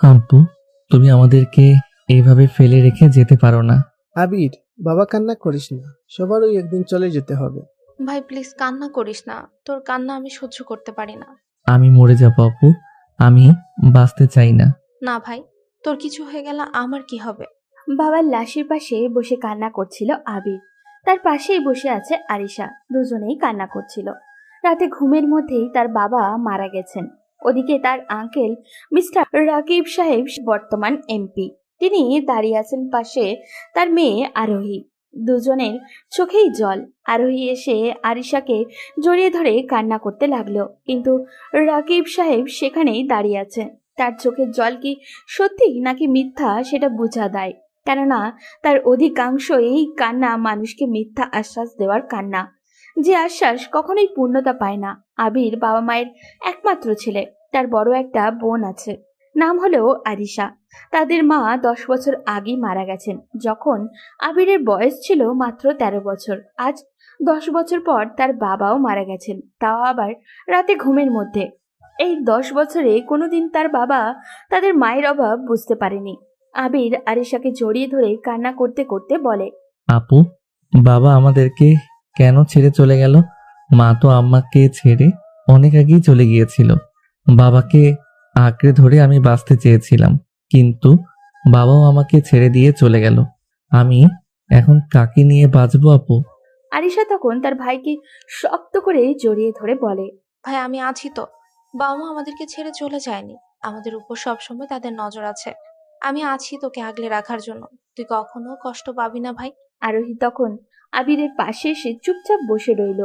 আব্বু, তুমি আমাদেরকে এইভাবে ফেলে রেখে যেতে পারো না। আবির, বাবা কান্না করিস না, সবারই একদিন চলে যেতে হবে। ভাই প্লিজ কান্না করিস না, তোর কান্না আমি সহ্য করতে পারি না। আমি মরে যাবো আব্বু, আমি বাঁচতে চাই না। না ভাই, তোর কিছু হয়ে গেলে আমার কি হবে? বাবার লাশের পাশে বসে কান্না করছিল আবির। তার পাশেই বসে আছে আরিশা। দুজনেই কান্না করছিল। রাতে ঘুমের মধ্যেই তার বাবা মারা গেছেন। ওদিকে তার আঙ্কেল মিস্টার রাকিব সাহেব বর্তমান এমপি। তিনি দাঁড়িয়ে আছেন পাশে তার মেয়ে আরোহী। দুজনের চোখেই জল। আরোহী এসে আরিশাকে জড়িয়ে ধরে কান্না করতে লাগলো, কিন্তু রাকিব সাহেব সেখানেই দাঁড়িয়ে আছে। তার চোখের জল কি সত্যি নাকি মিথ্যা সেটা বোঝা দেয়, কেননা তার অধিকাংশ এই কান্না মানুষকে মিথ্যা আশ্বাস দেওয়ার কান্না, যে আশ্বাস কখনোই পূর্ণতা পায় না। আবির বাবা মায়ের একমাত্র ছেলে। তার বড় একটা বোন আছে, নাম হলো আরিশা। তাদের মা 10 বছর আগেই মারা গেছেন, যখন আবিরের বয়স ছিল মাত্র 13 বছর। আজ 10 বছর পর তার বাবাও মারা গেছেন, তাও আবার রাতে ঘুমের মধ্যে। এই 10 বছরে কোনোদিন তার বাবা তাদের মায়ের অভাব বুঝতে পারেনি। আবির আরিশাকে জড়িয়ে ধরে কান্না করতে করতে বলে, আপু, বাবা আমাদেরকে কেন ছেড়ে চলে গেল? মা তো আম্মাকে ছেড়ে অনেক আগেই চলে গিয়েছিল। বাবাকে আঁকড়ে ধরে আমি বাঁচতে চেয়েছিলাম, কিন্তু বাবাও আমাকে ছেড়ে দিয়ে চলে গেল। আমি এখন কাকে নিয়ে বাঁচবো আপু? আরিশা তখন তার ভাইকে শক্ত করে জড়িয়ে ধরে বলে, ভাই আমি আছি তো, বাবা মা আমাদেরকে ছেড়ে চলে যায়নি, আমাদের উপর সবসময় তাদের নজর আছে। আমি আছি তোকে আগলে রাখার জন্য, তুই কখনো কষ্ট পাবি না ভাই। আরোহী তখন আবিরের পাশে এসে চুপচাপ বসে রইল।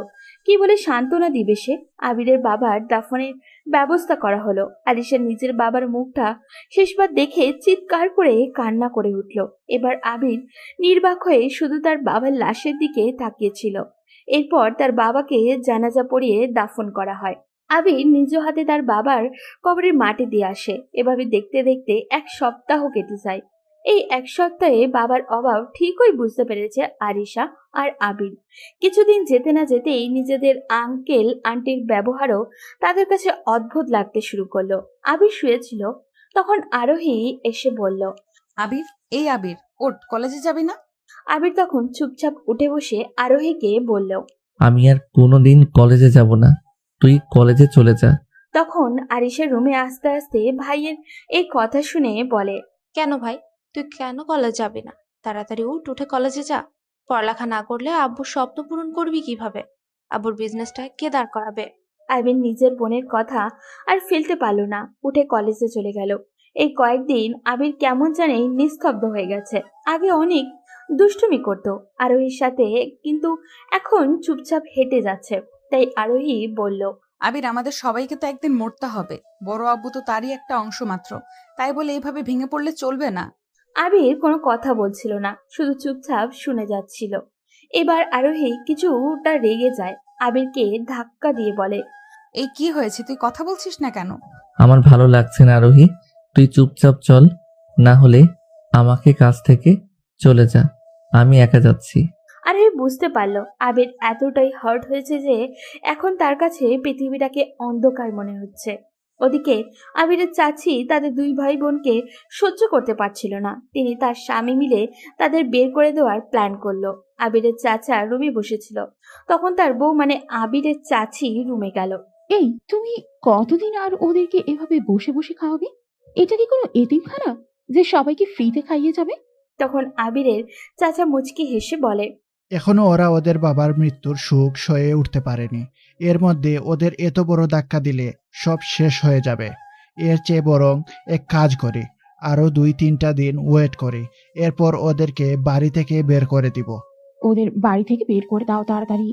কি বলে সান্ত্বনা দিবে সে? আবিরের বাবার দাফনের ব্যবস্থা করা হলো। আরিশা নিজের বাবার মুখটা শেষবার দেখে চিৎকার করে কান্না করে উঠল। এবার আবির নির্বাক হয়ে শুধু তার বাবার লাশের দিকে তাকিয়েছিল। এরপর তার বাবাকে জানাজা পড়িয়ে দাফন করা হয়। আবির নিজ হাতে তার বাবার কবরের মাটি দিয়ে আসে। এভাবে দেখতে দেখতে 1 সপ্তাহ কেটে যায়। এই 1 সপ্তাহে বাবার অভাব ঠিকই বুঝতে পেরেছে আরিশা আর আবির। কিছুদিন যেতে না যেতেই নিজেদের আঙ্কেল আন্টির ব্যবহারও তাদের কাছে অদ্ভুত লাগতে শুরু করলো। আবির শুয়েছিল, তখন আরোহী এসে বলল, আবির, এই আবির, ওঠ, কলেজে যাবি না? আবির তখন চুপচাপ উঠে বসে আরোহীকে বলল। আমি আর কোনোদিন কলেজে যাব না, তুই কলেজে চলে যা। তখন আরিশা রুমে আস্তে আস্তে ভাইয়ের এই কথা শুনে বলে, কেন ভাই, তুই কেন কলেজ যাবি না? তাড়াতাড়ি উঠে কলেজে যা। পড়ালেখা না করলে আব্বুর স্বপ্ন পূরণ করবি কিভাবে? আব্বুর বিজনেসটা কে দাঁড় করাবে? আবির নিজের বোনের কথা আর ফেলতে পারল না, উঠে কলেজে চলে গেল। এই কয়েকদিন আবির কেমন জানি নিস্তব্ধ হয়ে গেছে। আগে অনেক দুষ্টুমি করত আরোহীর সাথে, কিন্তু এখন চুপচাপ হেঁটে যাচ্ছে। তাই আরোহী বলল, আবির, আমাদের সবাইকে তো একদিন মরতে হবে। বড় আব্বু তো তারই একটা অংশ মাত্র, তাই বলে এইভাবে ভেঙে পড়লে চলবে না। আবির কোনো কথা বলছিল না, শুধু চুপচাপ শুনে যাচ্ছিল। এবার আরোহী কিছুটা রেগে যায়, আবিরকে ধাক্কা দিয়ে বলে, এই কি হয়েছে, তুই কথা বলছিস না কেন? আমার ভালো লাগছে না আরোহী, তুই চুপচাপ চল, না হলে আমাকে কাছ থেকে চলে যা, আমি একা যাচ্ছি। আরোহী বুঝতে পারল আবির এতটাই হার্ট হয়েছে যে এখন তার কাছে পৃথিবীটাকে অন্ধকার মনে হচ্ছে। ওদিকে আবিরের চাচি তাদের 2 ভাই বোনকে সহ্য করতে পারছিল না। তিনি তার স্বামী মিলে তাদের বের করে দেওয়ার প্ল্যান করলো। আবিরের চাচা রুমে বসেছিল, তখন তার বউ মানে আবিরের চাচি রুমে গেল। এই, তুমি কতদিন আর ওদেরকে এভাবে বসে বসে খাওয়াবে? এটা কি কোনো এতিমখানা যে সবাইকে ফ্রিতে খাইয়ে যাবে? তখন আবিরের চাচা মুচকি হেসে বলে, এখনো ওরা ওদের বাবার মৃত্যুর সুখ সয়ে উঠতে পারেনি। এর মধ্যে ওদের এত বড় ধাক্কা দিলে সব শেষ হয়ে যাবে। এর চেয়ে বরং এক কাজ করি, আরো 2-3টা দিন ওয়েট করি, এরপর ওদেরকে বাড়ি থেকে বের করে দিব। ওদের বাড়ি থেকে বের করে দাও তাড়াতাড়ি।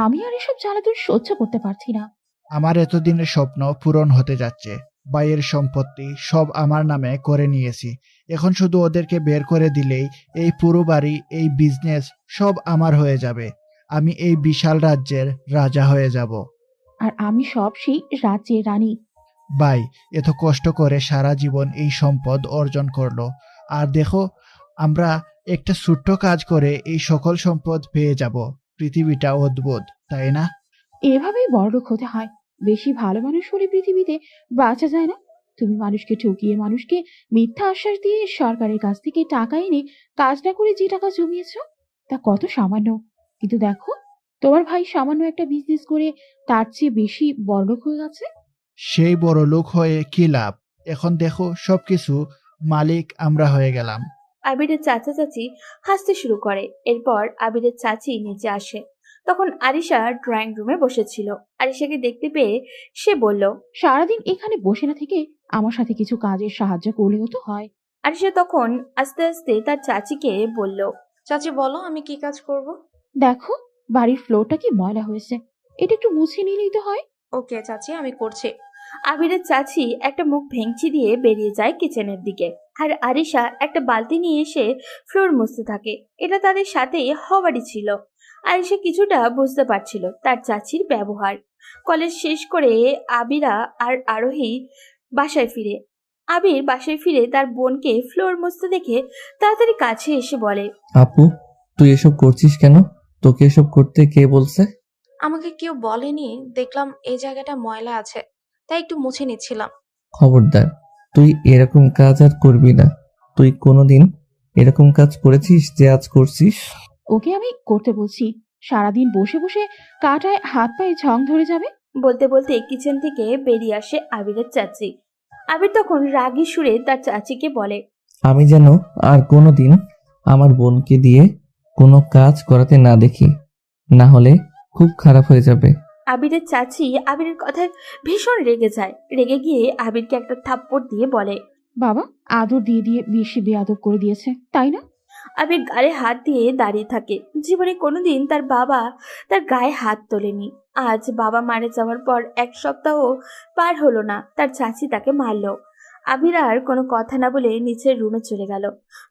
আমি আর এসব জ্বালাতন সহ্য করতে পারছি না। আমার এতদিনের স্বপ্ন পূরণ হতে যাচ্ছে। ভাইয়ের সম্পত্তি সব আমার নামে করে নিয়েছি। এখন শুধু ওদেরকে বের করে দিলেই এই পুরো বাড়ি, এই বিজনেস সব আমার হয়ে যাবে। আমি এই বিশাল রাজ্যের রাজা হয়ে যাব। আর আমি সব সেই রাজ্যের রানী। ভাই এত কষ্ট করে সারা জীবন এই সম্পদ অর্জন করলো, আর দেখো আমরা একটা ছোট্ট কাজ করে এই সকল সম্পদ পেয়ে যাব। পৃথিবীটা অদ্ভুত, তাই না? এভাবেই বড়লোক হতে হয়। বেশি ভালো মানুষ হলে পৃথিবীতে বাঁচা যায় না। তুমি মানুষকে ঠকিয়ে, মানুষকে মিথ্যা আশ্বাস দিয়ে সরকারের কাছ থেকে টাকা এনে কাজ না করে যে টাকা জমিয়েছ তা কত সামান্য। কিন্তু দেখো, তোমার ভাই সামান্য একটা বিজনেস করে তার চেয়ে বেশি বড়লোক হয়ে গেছে। সেই বড় লোক হয়ে কি লাভ? এখন দেখো সবকিছু মালিক আমরা হয়ে গেলাম। আবিরের চাচা চাচি হাসতে শুরু করে। এরপর আবিরের চাচি নিচে আসে। তখন আরিশা ড্রয়িং রুমে বসেছিল। আরিশাকে দেখতে পেয়ে সে বলল, সারাদিন এখানে বসে না থেকে আমার সাথে কিছু কাজের সাহায্য করলেও তো হয়। আরিশা তখন আস্তে আস্তে তার চাচিকে বলল, চাচি বলো আমি কি কাজ করব? দেখো, বাড়ির ফ্লোরটা কি ময়লা হয়েছে, এটা একটু মুছে নিলেই তো হয়। ওকে চাচি, আমি করছি। আবিরের চাচি একটা মুখ ভেঙচি দিয়ে বেরিয়ে যায় কিচেনের দিকে। আর আরিশা একটা বালতি নিয়ে এসে ফ্লোর মুছতে থাকে। এটা তাদের সাথেই হওয়ারই ছিল। আরিশা কিছুটা বুঝতে পারছিল তার চাচির ব্যবহার। কলেজ শেষ করে আবিরা আর আরোহী বাসায় ফিরে। আবির বাসায় ফিরে তার বোনকে ফ্লোর মুছতে দেখে তাড়াতাড়ি কাছে এসে বলে, আপু, তুই এসব করছিস কেন? তোকে এসব করতে কে বলছে? আমাকে কেউ বলেনি, দেখলাম এই জায়গাটা ময়লা আছে, তাই একটু মুছে নিচ্ছিলাম। খবরদার, তুই এরকম কাজ আর করবি না। তুই কোনোদিন এরকম কাজ করেছিস যে আজ করছিস? ওকে আমি করতে বলছি, সারাদিন বসে বসে কাটায় হাত পায়ে ঝং ধরে যাবে। বলতে বলতে কিচেন থেকে বেরিয়ে আসে আবিরের চাচি। আবির তখন রাগী সুরে তার চাচিকে বলে, আমি যেন আর কোনোদিন আমার বোনকে দিয়ে কোনো কাজ করাতে না দেখি, না হলে খুব খারাপ হয়ে যাবে। আবিরের চাচি আবিরের কথায় ভীষণ রেগে যায়। রেগে গিয়ে আবিরকে একটা থাপ্পড় দিয়ে বলে, বাবা আদর দিয়ে দিয়ে বেশি বেয়াদব করে দিয়েছে, তাই না? আবির গায়ে হাত দিয়ে দাঁড়িয়ে থাকে। জীবনে কোনোদিন তার বাবা তার গায়ে হাত তোলেনি। আজ বাবা মারা যাওয়ার পর 1 সপ্তাহ পার হলো না তার চাচি তাকে মারলো। আবির আর কোনো কথা না বলে নিচের রুমে চলে গেল।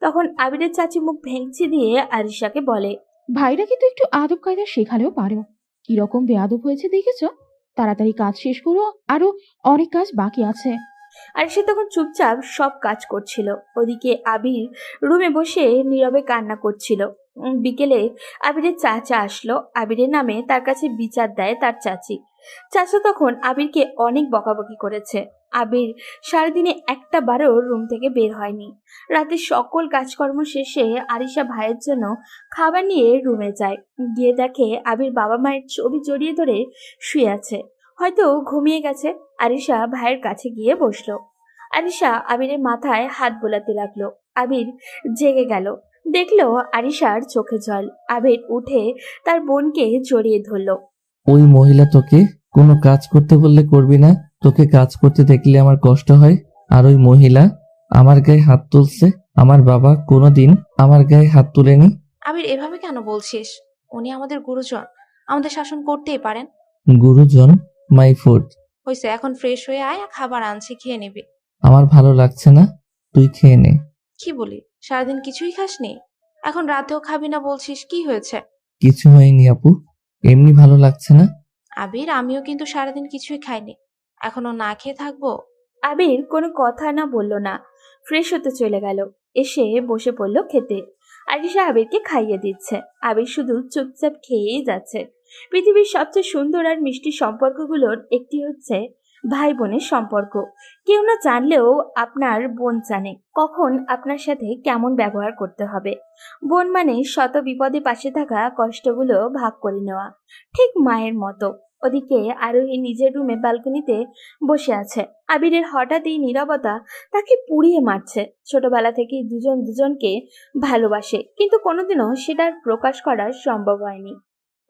তখন আবিরের চাচি মুখ ভেঙচি দিয়ে আরিশাকে বলে, ভাইরা কিন্তু একটু আদব কায়দা শেখালেও পারো। কিরকম বেয়াদব হয়েছে দেখেছো? তাড়াতাড়ি কাজ শেষ করো, আরো অনেক কাজ বাকি আছে। আর সে তখন চুপচাপ সব কাজ করছিল। ওদিকে আবির রুমে বসে নীরবে কান্না করছিল। বিকেলে আবিরের চাচা আসলো। আবিরের নামে তার কাছে বিচার দেয় তার চাচি। চাচা তখন আবিরকে অনেক বকাবকি করেছে। আবির সারাদিনে একটা বারও রুম থেকে বের হয়নি। রাতে সকল কাজকর্ম শেষে আরিশা ভাইয়ের জন্য খাবার নিয়ে রুমে যায়। গিয়ে দেখে আবির বাবা মায়ের ছবি জড়িয়ে ধরে শুয়ে আছে, হয়তো ঘুমিয়ে গেছে। আরিশা ভাইয়ের কাছে গিয়ে বসলো। আরিশা আবিরের মাথায় হাত বোলাতে লাগলো। আবির জেগে গেল, দেখলো আরিশার চোখে জল। আবির উঠে তার বোনকে জড়িয়ে ধরলো। ওই মহিলা তোকে কোনো কাজ করতে বললে করবি না, তোকে কাজ করতে দেখলে আমার কষ্ট হয়। আর ওই মহিলা আমার গায়ে হাত তুলছে। আমার বাবা কোনোদিন আমার গায়ে হাত তুলেনি। আবির এভাবে কেন বলছিস? উনি আমাদের গুরুজন, আমাদের শাসন করতেই পারেন। গুরুজন মাই ফুড। হয়েছে, এখন ফ্রেশ হয়ে আয়, খাবার আনছি, খেয়ে নিবি। আমার ভালো লাগছে না, তুই খেয়ে নে। কি বলি, সারাদিন কিছুই খাসনি, এখন রাতেও খাবি না বলছিস? কি হয়েছে? কিছু হয়নি আপু, এমনি ভালো লাগছে না। আবির, আমিও কিন্তু সারাদিন কিছুই খাইনি, এখনো না খেয়ে থাকবো? আবির কোনো কথা না বলল না, ফ্রেশ হতে চলে গেল। এসে বসে পড়ল খেতে। আরিশা আবিরকে খাইয়ে দিচ্ছে। আবির শুধু চুপচাপ খেয়েই যাচ্ছে। পৃথিবীর সবচেয়ে সুন্দর আর মিষ্টি সম্পর্কগুলোর একটি হচ্ছে ভাই বোনের সম্পর্ক। কেউ না জানলেও আপনার বোন জানে কখন আপনার সাথে কেমন ব্যবহার করতে হবে। বোন মানে শত বিপদে পাশে থাকা, কষ্টগুলো ভাগ করে নেওয়া, ঠিক মায়ের মতো। ওদিকে আরোহী নিজের রুমে ব্যালকনিতে বসে আছে। আবিরের হঠাৎ এই নীরবতা তাকে পুড়িয়ে মারছে। ছোটবেলা থেকেই দুজন দুজনকে ভালোবাসে, কিন্তু কোনোদিনও সেটার প্রকাশ করা সম্ভব হয়নি।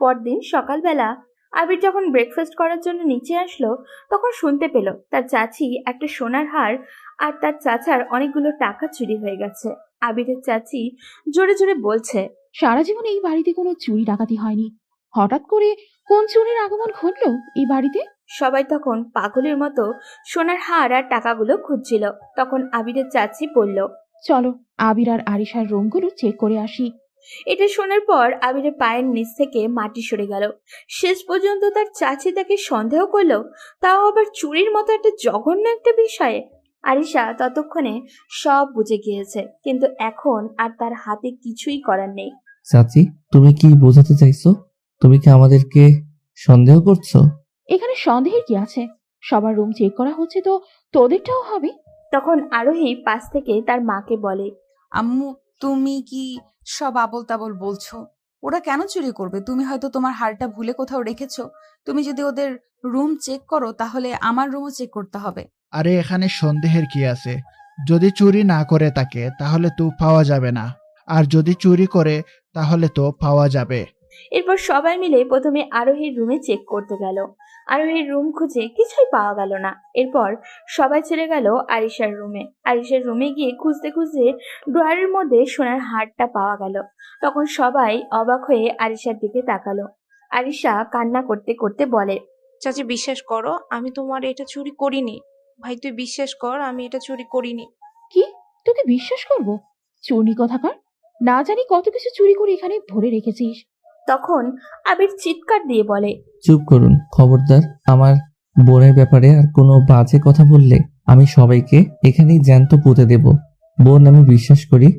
পরদিন সকালবেলা আবির যখন ব্রেকফাস্ট করার জন্য নিচে আসলো, তখন শুনতে পেল তার চাচি একটা সোনার হার আর তার চাচার অনেকগুলো টাকা চুরি হয়ে গেছে। আবিরের চাচি জোরে জোরে বলছে, সারা জীবন এই বাড়িতে কোনো চুরি ডাকাতি হয়নি, হঠাৎ করে কোন চোরের আগমন ঘটলো এই বাড়িতে? সবাই তখন পাগলের মতো সোনার হার আর টাকাগুলো খুঁজছিল। তখন আবিরের চাচি বলল, চলো আবির আর আরিশার রুমগুলো চেক করে আসি। এটা শোনার পর আবিরের পায়ের নিচ থেকে মাটি সরে গেল। শেষ পর্যন্ত তার চাচি তাকে সন্দেহ করলো, তাও আবার চুরির মতো একটা জঘন্য একটা বিষয়ে। আরিশা ততক্ষণে সব বুঝে গিয়েছে, কিন্তু এখন আর তার হাতে কিছুই করার নেই। চাচি, তুমি কি বোঝাতে চাইছো? তুমি কি আমাদেরকে সন্দেহ করছো? এখানে সন্দেহের কি আছে? সবার রুম চেক করা হচ্ছে, তো তোদেরটাও হবে। তখন আরোহী পাশ থেকে তার মাকে বলে, আম্মু, তুমি কি সব আবোল তাবোল বলছো? ওরা কেন চুরি করবে? তুমি হয়তো তোমার হারটা ভুলে কোথাও রেখেছো। তুমি যদি ওদের রুম চেক করো তাহলে আমার রুমও চেক করতে হবে। আরে এখানে সন্দেহের কি আছে? যদি চুরি না করে থাকে তাহলে তো পাওয়া যাবে না, আর যদি চুরি করে তাহলে তো পাওয়া যাবে। এরপর সবাই মিলে প্রথমে আরোহীর রুমে চেক করতে গেল। আরোহীর রুম খুঁজে কিছুই পাওয়া গেল না। এরপর সবাই চলে গেল আরিশার রুমে। আরিশার রুমে গিয়ে খুঁজতে খুঁজতে ড্রয়ারের মধ্যে সোনার হারটা পাওয়া গেল। তখন সবাই অবাক হয়ে আরিশার দিকে তাকালো। আরিশা কান্না করতে করতে বলে, চাচি বিশ্বাস করো, আমি তোমার এটা চুরি করিনি। ভাই তুই বিশ্বাস কর, আমি এটা চুরি করিনি। কি? তোকে বিশ্বাস করব? চুরি কথাকার! না জানি কত কিছু চুরি করে এখানে ভরে রেখেছিস। তখন আবির চিৎকার দিয়ে বলে, চুপ করুন, খবরদার। আমার বোনের ব্যাপারে আর কোনো বাজে কথা বললে আমি সবাইকে এখানেই জ্যান্ত পুঁতে দেব। বোন, আমি বিশ্বাস করি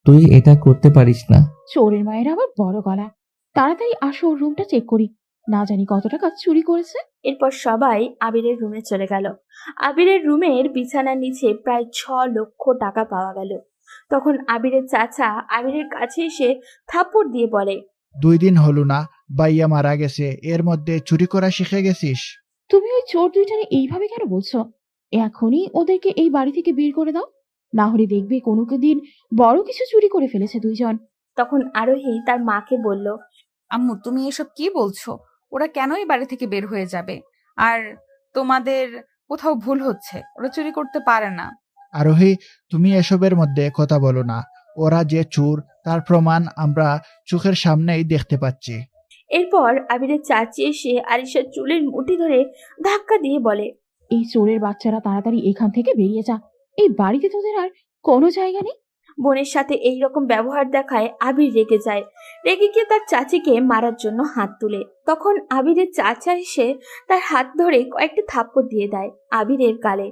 তুই এটা করতে পারিস না। চোরের মায়ের আবার বড় গলা। তাড়াতাড়ি আসো, ওর রুমটা চেক করি। না জানি কত টাকা চুরি করেছে। এরপর সবাই আবিরের রুমে চলে গেল। আবিরের রুমের বিছানার নিচে প্রায় 6 লক্ষ টাকা পাওয়া গেল। তখন আবিরের চাচা আবিরের কাছে এসে থাপ্পড় দিয়ে বলে, 2 দিন হলো না বাইয়া মারা গেছে, এর মধ্যে চুরি করা শিখে গেছিস? তুমি ওই চোর দুইটারে এইভাবে কেন বলছো? এখনই ওদেরকে এই বাড়ি থেকে বের করে দাও, না হলে দেখবে কোনো দিন বড় কিছু চুরি করে ফেলেছে দুইজন। তখন আরোহী তার মাকে বলল, আম্মু, তুমি এসব কি বলছো? ওরা কেনই বাড়ি থেকে বের হয়ে যাবে? আর তোমাদের কোথাও ভুল হচ্ছে, ওরা চুরি করতে পারে না। আরোহী, তুমি এসবের মধ্যে কথা বলো না। ওরা যে চোর তার প্রমাণ আমরা চোখের সামনেই দেখতে পাচ্ছি। এরপর আবিরের চাচি এসে আরিশার চুলের মুঠি ধরে ধাক্কা দিয়ে বলে, এই চোরের বাচ্চারা তাড়াতাড়ি এখান থেকে বেরিয়ে যা। এই বাড়িতে তোদের আর কোনো জায়গা নেই। বোনের সাথে এই রকম ব্যবহার দেখায় আবির রেগে যায়। রেগে গিয়ে তার চাচিকে মারার জন্য হাত তুলে। তখন আবিরের চাচা এসে তার হাত ধরে কয়েকটা থাপ্পড় দিয়ে দেয় আবিরের গালে।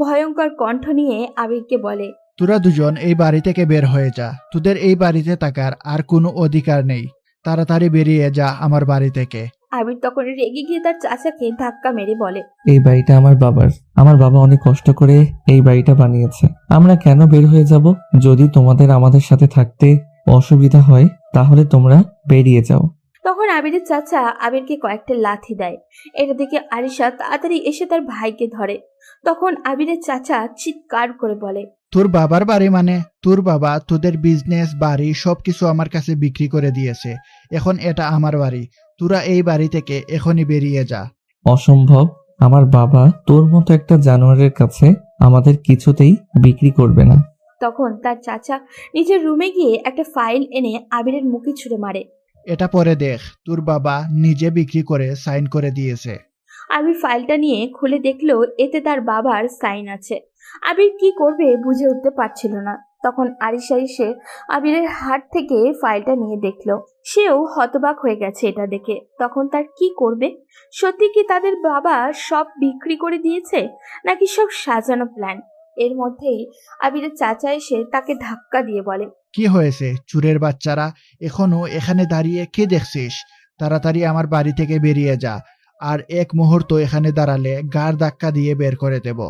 ভয়ঙ্কর কণ্ঠ নিয়ে আবিরকে বলে, তোরা দুজন এই বাড়ি থেকে বের হয়ে যা। তোদের এই বাড়িতে থাকার আর কোনো অধিকার নেই। তাড়াতাড়ি বেরিয়ে যা আমার বাড়ি থেকে। আবির তখন রেগে গিয়ে তার চাচাকে ধাক্কা মেরে বলে, এই বাড়িটা আমার বাবার। আমার বাবা অনেক কষ্ট করে এই বাড়িটা বানিয়েছে। আমরা কেন বের হয়ে যাব? যদি তোমাদের আমাদের সাথে থাকতে অসুবিধা হয় তাহলে তোমরা বেরিয়ে যাও। তখন আবিরের চাচা আবিরকে কয়েকটা লাথি দেয়। এটা দেখে আরিশা তাড়াতাড়ি এসে তার ভাইকে ধরে। তখন আবিরের চাচা চিৎকার করে বলে, তোর বাবার বাড়ি মানে? তোর বাবা তোদের বিজনেস বাড়ি সবকিছু আমার কাছে বিক্রি করে দিয়েছে। এখন এটা আমার বাড়ি। তোরা এই বাড়ি থেকে এখনই বেরিয়ে যা। অসম্ভব। আমার বাবা তোর মতো একটা জানোয়ারের কাছে আমাদের কিছুতেই বিক্রি করবে না। তখন তার চাচা নিজের রুমে গিয়ে একটা ফাইল এনে আবিরের মুখে ছুঁড়ে মারে। এটা পরে দেখ, তোর বাবা নিজে বিক্রি করে সাইন করে দিয়েছে। আবির ফাইলটা নিয়ে খুলে দেখলো এতে তার বাবার সাইন আছে। আবির কি করবে বুঝে উঠতে পারছিল না। তখন আরিশা এসে আবিরের হাত থেকে ফাইলটা নিয়ে দেখলো। সেও হতবাক হয়ে গেছে এটা দেখে। তখন তার কি করবে? সত্যি কি তাদের বাবা সব বিক্রি করে দিয়েছে, নাকি সব সাজানো প্ল্যান? এর মধ্যেই আবিরের চাচা এসে তাকে ধাক্কা দিয়ে বলে, কি হয়েছে চুরের বাচ্চারা? এখনো এখানে দাঁড়িয়ে কি দেখছিস? তাড়াতাড়ি আমার বাড়ি থেকে বেরিয়ে যা, আর এক মুহূর্ত এখানে দাঁড়ালে গাড় ধাক্কা দিয়ে বের করে দেব।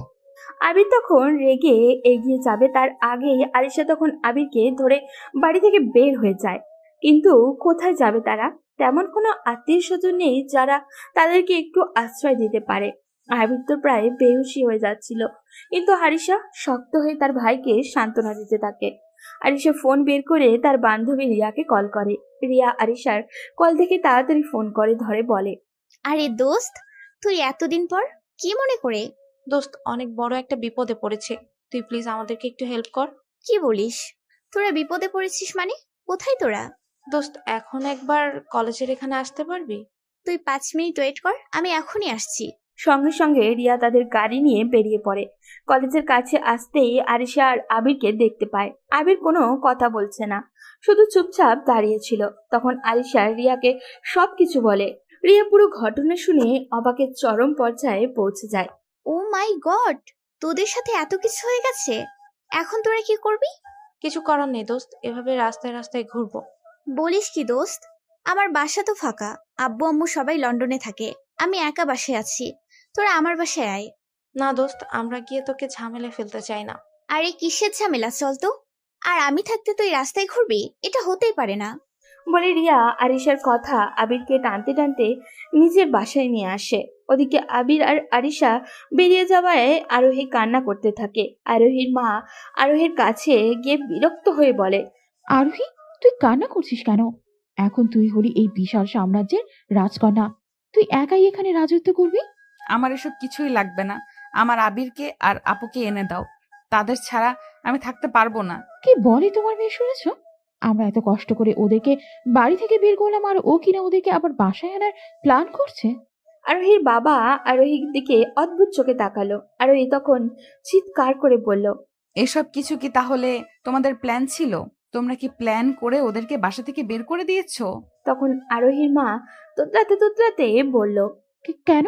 আবির তখন রেগে এগিয়ে যাবে, তার আগেই আরিশা তখন আবিরকে ধরে বাড়ি থেকে বের হয়ে যায়। কিন্তু কোথায় যাবে তারা? তেমন কোনো আত্মীয় স্বজন নেই যারা তাদেরকে একটু আশ্রয় দিতে পারে। আবির তো প্রায় বেহুশি হয়ে যাচ্ছিল, কিন্তু আরিশা শক্ত হয়ে তার ভাইকে সান্ত্বনা দিতে থাকে। আরিশা ফোন বের করে তার বান্ধবী রিয়াকে কল করে। রিয়া আরিশার কল থেকে তাড়াতাড়ি ফোন করে ধরে বলে, আরে দোস্ত, তুই এতদিন পর কি মনে করে? দোস্ত, অনেক বড় একটা বিপদে পড়েছে, তুই প্লিজ আমাদেরকে একটু হেল্প কর। কি বলিস? তোরা বিপদে পড়েছিস মানে? কোথায় তোরা? দোস্ত, এখন একবার কলেজের এখানে আসতে পারবি? তুই 5 মিনিট ওয়েট কর, আমি এখনই আসছি। সঙ্গে সঙ্গে রিয়া তাদের গাড়ি নিয়ে বেরিয়ে পড়ে। কলেজের কাছে আসতেই আরিশা আর আবিরকে দেখতে পায়। আবির কোনো কথা বলছে না, শুধু চুপচাপ দাঁড়িয়েছিল। তখন আরিশা রিয়াকে সবকিছু বলে। রিয়া পুরো ঘটনা শুনে অবাকের চরম পর্যায়ে পৌঁছে যায়। ও মাই গড, তোদের সাথে এত কিছু হয়ে গেছে। এখন তোরা কি করবি? কিছু করার নেই দোস্ত, এভাবে রাস্তায় রাস্তায় ঘুরবো। বলিস কি দোস্ত? আমার বাসা তো ফাঁকা, আব্বু আম্মু সবাই লন্ডনে থাকে। আমি একা বাসায় আছি, তোরা আমার বাসায় আয়। না দোস্ত, আমরা গিয়ে তোকে ঝামেলায় ফেলতে চাই না। আরে কিসের ঝামেলা, চল তো। আর আমি থাকতে তুই রাস্তায় ঘুরবি? এটা হতেই পারে না। বলে রিয়া আরিশার কথা আবিরকে টানতে টানতে নিজের বাসায় নিয়ে আসে। ওদিকে আবির আর আরিশা বেরিয়ে যাওয়ায় আরোহী কান্না করতে থাকে। আরোহীর মা আরোহীর কাছে গিয়ে বিরক্ত হয়ে বলে, আরোহী, তুই কান্না করছিস কেন? এখন তুই হলি এই বিশাল সাম্রাজ্যের রাজকন্যা। তুই একাই এখানে রাজত্ব করবি। আমার এসব কিছুই লাগবে না। আমার আবিরকে আর আপুকে এনে দাও। তাদের ছাড়া আমি থাকতে পারবো না। কি বলে তোমার মেয়ে, শুনেছ? আমরা এত কষ্ট করে ওদেরকে বাড়ি থেকে বের করলাম, আর ও কিনা ওদেরকে আবার বাসায় আনার প্ল্যান করছে। আরোহীর বাবা আরোহীর দিকে অদ্ভুত চোখে তাকালো। আরোহী তখন চিৎকার করে বলল, এসব কিছু কি তাহলে তোমাদের প্ল্যান ছিল? তোমরা কি প্ল্যান করে ওদেরকে বাসা থেকে বের করে দিয়েছো? তখন আরোহীর মা তোতলাতে তোতলাতে বলল, কেন?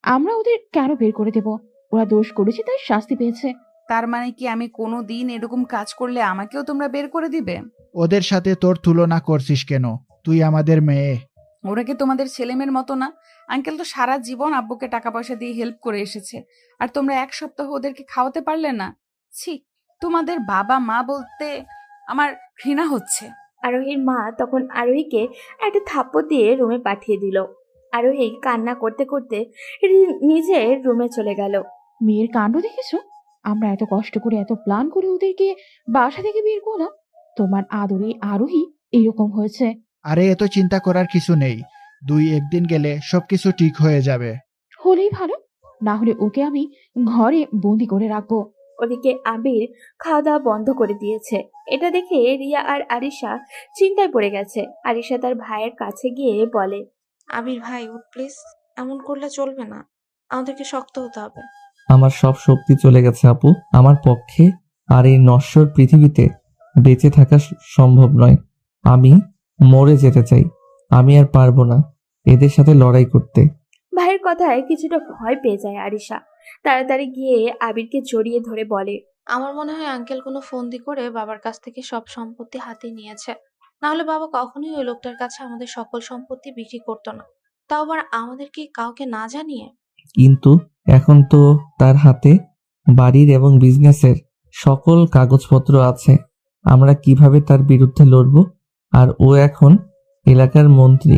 আমরা ওদের কেন বের করে দেব? ওরা দোষ করেছে, তাই শাস্তি পেয়েছে। তার মানে কি আমি কোনো দিন এরকম কাজ করলে আমাকেও তোমরা বের করে দিবে? ওদের সাথে তোর তুলনা করছিস কেন? তুই আমাদের মেয়ে। ওরা কি তোমাদের ছেলেমেয়ের মতো না? আঙ্কেল তো সারা জীবন আব্বুকে টাকা পয়সা দিয়ে হেল্প করে এসেছে, আর তোমরা এক সপ্তাহ ওদেরকে খাওয়াতে পারলে না? ছি, তোমাদের বাবা মা বলতে আমার ঘৃণা হচ্ছে। আরোহীর মা তখন আরোহীকে একটা থাপ্পড় দিয়ে রুমে পাঠিয়ে দিল। আরোহী কান্না করতে করতে নিজের রুমে চলে গেল। মেয়ের কাণ্ড দেখেছো? আমরা এত কষ্ট করে এত প্ল্যান করে ওদেরকে বাসা থেকে বের করলাম, তোমার আদরে আরোহী এইরকম হয়েছে। আরে এত চিন্তা করার কিছু নেই। 2-1 দিন গেলে সবকিছু ঠিক হয়ে যাবে। হলেই ভালো, না হলে ওকে আমি ঘরে বন্দি করে রাখবো। ওদিকে আবির খাওয়া দাওয়া বন্ধ করে দিয়েছে। এটা দেখে রিয়া আর আরিশা চিন্তায় পড়ে গেছে। আরিশা তার ভাইয়ের কাছে গিয়ে বলে, আবির ভাই, উঠ প্লিজ। এমন করলে চলবে না, আমাদেরকে শক্ত হতে হবে। আমার সব শক্তি চলে গেছে আপু। আমার পক্ষে আর এই নশ্বর পৃথিবীতে বেঁচে থাকা সম্ভব নয়। আমি মরে যেতে চাই। আমি আর পারবো না এদের সাথে লড়াই করতে। ভাইয়ের কথায় কিছুটা ভয় পেয়ে যায় আরিশা। তাড়াতাড়ি গিয়ে আবিরকে জড়িয়ে ধরে বলে, আমার মনে হয় আঙ্কেল কোনো ফন্দি করে বাবার কাছ থেকে সব সম্পত্তি হাতে নিয়েছে। না হলে বাবা কখনোই ওই লোকটার কাছে আমাদের সকল সম্পত্তি বিক্রি করতো না, তাও আবার আমাদেরকে কাউকে না জানিয়ে। কিন্তু এখন তো তার হাতে বাড়ির এবং বিজনেসের সকল কাগজপত্র আছে। আমরা কিভাবে তার বিরুদ্ধে লড়বো? আর ও এখন এলাকার মন্ত্রী।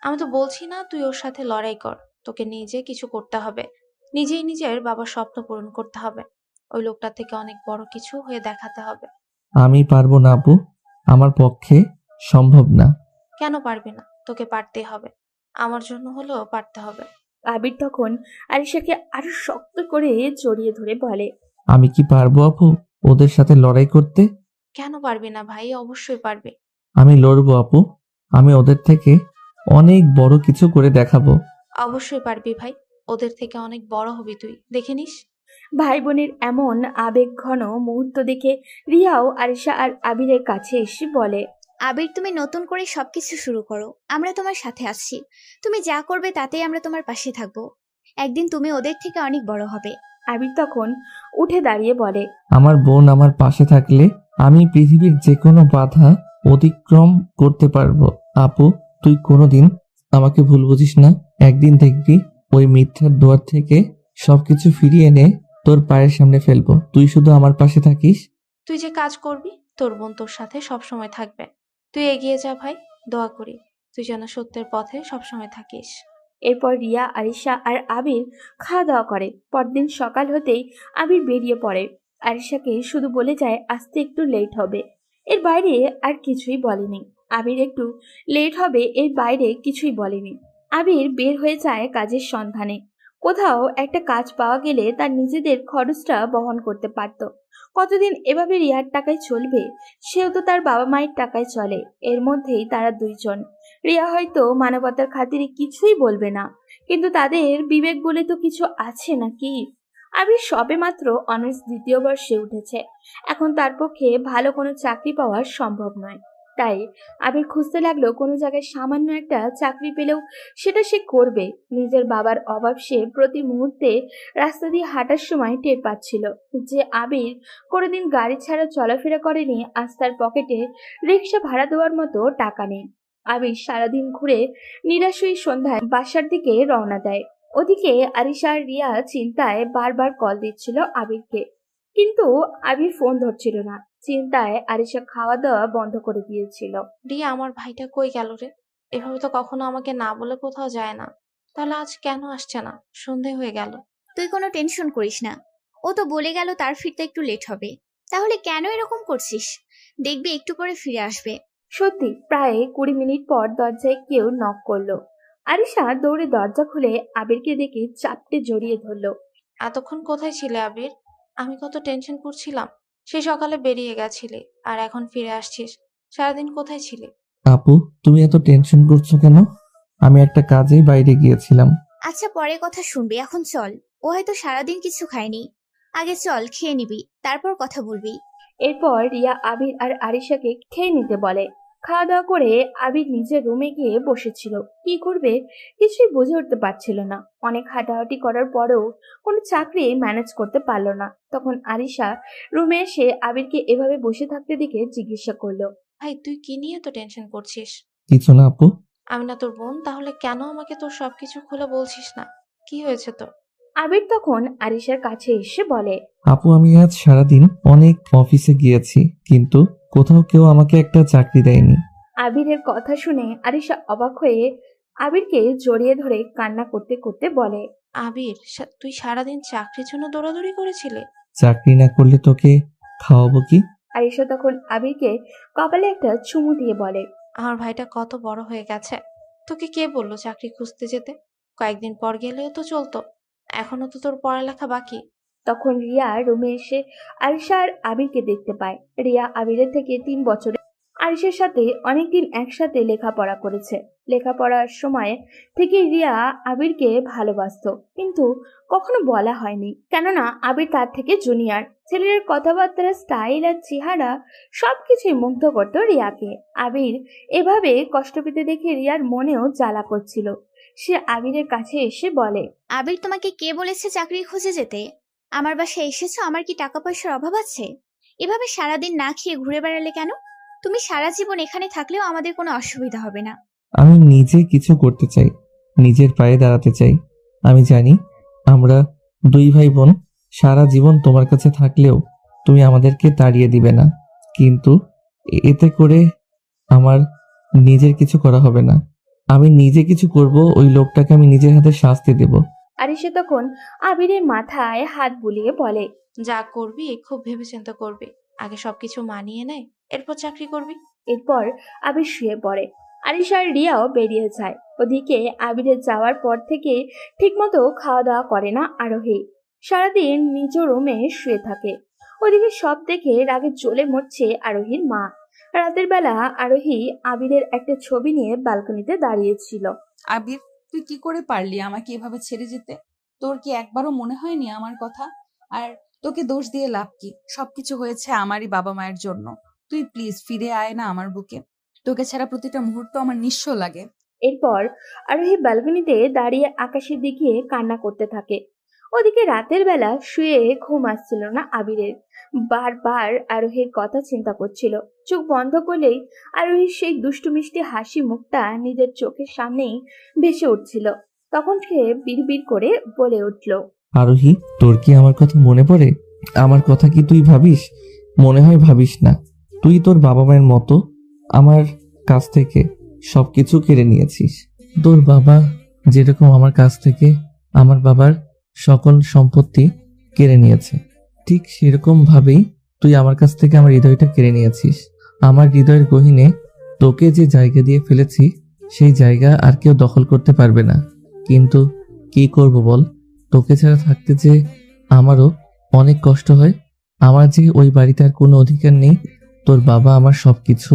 আমি তো বলছি না তুই ওর সাথে লড়াই কর। তোকে নিজে কিছু করতে হবে। নিজেই নিজের বাবার স্বপ্ন পূরণ করতে হবে। ওই লোকটা থেকে অনেক বড় কিছু হয়ে দেখাতে হবে। আমি পারবো না আপু, আমার পক্ষে সম্ভব না। কেন পারবি না? তোকে পারতেই হবে। আমার জন্য হলেও পারতে হবে। আবির তখন আরিশাকে আরো শক্ত করে জড়িয়ে ধরে বলে, আমি কি পারবো আপু ওদের সাথে লড়াই করতে? কেন পারবি না ভাই? অবশ্যই পারবি। আমি লড়বো আপু। আমি ওদের থেকে অনেক বড় কিছু করে দেখাবো। অবশ্যই পারবি ভাই। ওদের থেকে অনেক বড় হবি তুই, দেখে নিস। ভাই বোনের এমন আবেগ ঘন মুহূর্ত দেখে রিয়াও আরিশা আর আবিরের কাছে এসে বলে, আবির, তুমি নতুন করে সবকিছু শুরু করো, আমরা তোমার সাথে আছি। তুমি যা করবে তাতেই আমরা তোমার পাশে থাকবো। একদিন তুমি ওদের থেকে অনেক বড় হবে। আবির তখন উঠে দাঁড়িয়ে বলে, আমার বোন আমার পাশে থাকলে আমি পৃথিবীর যে কোনো বাধা অতিক্রম করতে পারবো। আপু, তুই কোনোদিন আমাকে ভুল বুঝিস না। একদিন দেখবি ওই মিথ্যার দুয়ার থেকে সবকিছু ফিরিয়ে এনে তোর পায়ের সামনে ফেলবো। তুই শুধু আমার পাশে থাকিস। তুই যে কাজ করবি, তোর বোন তোর সাথে সবসময় থাকবে। তুই এগিয়ে যা ভাই, দোয়া করি তুই যেন সত্যের পথে সবসময় থাকিস। এরপর রিয়া আরিশা আর আবির খাওয়া দাওয়া করে। পরদিন সকাল হতেই আবির বেরিয়ে পড়ে। আরিশাকে শুধু বলে যায় আসতে একটু লেট হবে, এর বাইরে আর কিছুই বলেনি। আবির একটু লেট হবে, এর বাইরে কিছুই বলেনি। আবির বের হয়ে যায় কাজের সন্ধানে। কোথাও একটা কাজ পাওয়া গেলে তার নিজেদের খরচটা বহন করতে পারত। কতদিন এভাবে রিয়ার টাকায় চলবে? সেও তো তার বাবা মায়ের টাকায় চলে। এর মধ্যেই তারা দুইজন। রিয়া হয়তো মানবতার খাতিরে কিছুই বলবে না, কিন্তু তাদের বিবেক বলে তো কিছু আছে নাকি? আবির সবেমাত্র অনার্স 2য় বর্ষে উঠেছে। এখন তার পক্ষে ভালো কোনো চাকরি পাওয়া সম্ভব নয়। তাই আবির খুঁজতে লাগলো কোনো জায়গায় সামান্য একটা চাকরি পেলেও সেটা সে করবে। নিজের বাবার অভাব সে প্রতি মুহূর্তে রাস্তা দিয়ে হাঁটার সময় টের পাচ্ছিল। যে আবির কোনোদিন গাড়ি ছাড়া চলাফেরা করেনি, আজ তার পকেটে রিক্সা ভাড়া দেওয়ার মতো টাকা নেই। আবির সারাদিন ঘুরে নিরাশ হয়ে সন্ধ্যায় বাসার দিকে রওনা দেয়। ওদিকে আরিশা আর রিয়া চিন্তায় বারবার কল দিচ্ছিল আবিরকে, কিন্তু আবির ফোন ধরছিল না। চিন্তায় আরিশা খাওয়া দাওয়া বন্ধ করে দিয়েছিল। রিয়া, আমার ভাইটা কই গেল রে? এভাবে তো কখনো আমাকে না বলে কোথাও যায় না। তাহলে আজ কেন আসছে না? সন্ধে হয়ে গেল। তুই কোনো টেনশন করিস না, ও তো বলে গেল তার ফিরতে একটু লেট হবে। তাহলে কেন এরকম করছিস? দেখবি একটু পরে ফিরে আসবে। সত্যি প্রায় 20 মিনিট পর দরজায় কেউ নক করলো। আরিশা দৌড়ে দরজা খুলে আবিরকে দেখে চাপটে জড়িয়ে ধরলো। এতক্ষণ কোথায় ছিলে আবির? আমি কত টেনশন করছিলাম। সেই সকালে বেরিয়ে গেছিলি, আর এখন ফিরে আসছিস। সারাদিন কোথায় ছিলে? আপু, তুমি এত টেনশন করছো কেন? আমি একটা কাজেই বাইরে গিয়েছিলাম। আচ্ছা, পরে কথা শুনবি, এখন চল। ও হয়তো সারাদিন কিছু খায়নি। আগে চল, খেয়ে নিবি, তারপর কথা বলবি। এরপর রিয়া আবির আর আরিশাকে খেয়ে নিতে বলে। খাওয়া দাওয়া করে আবির নিজের রুমে গিয়ে বসেছিল। কি করবে কিছুই বুঝে উঠতে পারছিল না। অনেক হাঁটাহাঁটি করার পরেও কোনো চাকরি ম্যানেজ করতে পারলো না। তখন আরিশা রুমে এসে আবিরকে এভাবে বসে থাকতে দেখে জিজ্ঞাসা করলো। ভাই, তুই কি নিয়ে এত টেনশন করছিস? কিছু না আপু। আমি না তোর বোন? তাহলে কেন আমাকে তোর সবকিছু খুলে বলছিস না? কি হয়েছে তোর? আবির তখন আরিশার কাছে এসে বলে। আপু, আমি আজ সারাদিন অনেক অফিসে গিয়েছি, কিন্তু কোথাও কেউ আমাকে একটা চাকরি দেয়নি। আবিরের কথা শুনে আরিশা অবাক হয়ে আবিরকে জড়িয়ে ধরে কান্না করতে করতে বলে। আবির, তুই সারাদিন চাকরির জন্য দৌড়াদৌড়ি করেছিলি? চাকরি না করলে তোকে খাওয়াবো কি? আরিশা তখন আবিরকে কপালে একটা চুমু দিয়ে বলে। আমার ভাইটা কত বড় হয়ে গেছে। তোকে কে বললো চাকরি খুঁজতে যেতে? কয়েকদিন পর গেলেও তো চলতো। এখনো তো তোর পড়ালেখা বাকি। তখন রিয়া রুমে এসে আরিশা আর আবিরকে দেখতে পায়। রিয়া আবিরের থেকে 3 বছরে আরিশার সাথে অনেকদিন একসাথে লেখাপড়া করেছে। লেখাপড়ার সময় থেকে রিয়া আবিরকে ভালোবাসতো, কিন্তু কখনো বলা হয়নি, কেননা আবির তার থেকে জুনিয়র। ছেলের কথাবার্তা, স্টাইল আর চেহারা সবকিছুই মুগ্ধ করতো রিয়াকে। আবির এভাবে কষ্ট পেতে দেখে রিয়ার মনেও জ্বালা করছিল। সে আবিরের কাছে এসে বলে। আবির, তোমাকে কে বলেছে চাকরি খুঁজে যেতে? আমার বাসায় এসেছো, আমার কি টাকা পয়সার অভাব আছে? এভাবে সারাদিন না খেয়ে ঘুরে বেড়ালে কেন? তুমি সারা জীবন এখানে থাকলেও আমাদের কোনো অসুবিধা হবে না। আমি নিজে কিছু করতে চাই, নিজের পায়ে দাঁড়াতে চাই। আমি জানি আমরা 2 ভাই বোন সারা জীবন তোমার কাছে থাকলেও তুমি আমাদেরকে তাড়িয়ে দিবে না, কিন্তু এতে করে আমার নিজের কিছু করা হবে না। আমি নিজে কিছু করব, ওই লোকটাকে আমি নিজের হাতে শাস্তি দেব। আরিশা তখন আবিরের মাথায় হাত বুলিয়ে বলে। যা করবি খুব ভেবেচিন্তে করবি। আগে সবকিছু মানিয়ে নেয়, এরপর চাকরি করবি। এরপর আবির শুয়ে পড়ে। আরিশা আর রিয়াও বেরিয়ে যায়। ওদিকে আবিরের যাওয়ার পর থেকে ঠিকমতো খাওয়া দাওয়া করে না আরোহী। সারাদিন নিজ রুমে শুয়ে থাকে। ওদিকে সব দেখে রাগে জ্বলে মরছে আরোহীর মা। রাতের বেলা আরোহী আবিরের একটা ছবি নিয়ে ব্যালকনিতে দাঁড়িয়েছিল। আবির, তুই কি করে পারলি আমাকে এভাবে ছেড়ে যেতে? তোর কি একবারও মনে হয়নি আমার কথা? আর তোকে দোষ দিয়ে লাভ কি? সবকিছু হয়েছে আমারই বাবা মায়ের জন্য। তুই প্লিজ ফিরে আয় না আমার বুকে। তোকে ছাড়া প্রতিটা মুহূর্ত আমার নিঃস্ব লাগে। এরপর আরোহী ব্যালকনিতে দাঁড়িয়ে আকাশের দিকে কান্না করতে থাকে। ওদিকে রাতের বেলা শুয়ে ঘুম আসছিল না আবিরের। বারবার আরোহীর কথা চিন্তা করছিল। চোখ বন্ধ করলেই আরোহীর সেই দুষ্টু মিষ্টি হাসি মুখটা নিজের চোখের সামনেই ভেসে উঠছিল। তখন সে বিড়বিড় করে বলে উঠল। আরোহী, তোর কি আমার কথা মনে পড়ে? আমার কথা কি তুই ভাবিস? মনে হয় ভাবিস না। তুই তোর বাবা মায়ের মতো আমার কাছ থেকে সবকিছু কেড়ে নিয়েছিস। তোর বাবা যেরকম আমার কাছ থেকে আমার বাবার সকল সম্পত্তি কেড়ে নিয়েছে, ঠিক সেরকম ভাবেই তুই আমার কাছ থেকে আমার হৃদয়টা কেড়ে নিয়েছিস। আমার হৃদয়ের গহীনে তোকে যে জায়গা দিয়ে ফেলেছি, সেই জায়গা আর কেউ দখল করতে পারবে না। কিন্তু কি করব বল, তোকে ছাড়া থাকতে যে আমারও অনেক কষ্ট হয়। আমার যে ওই বাড়িতে আর কোনো অধিকার নেই। তোর বাবা আমার সবকিছু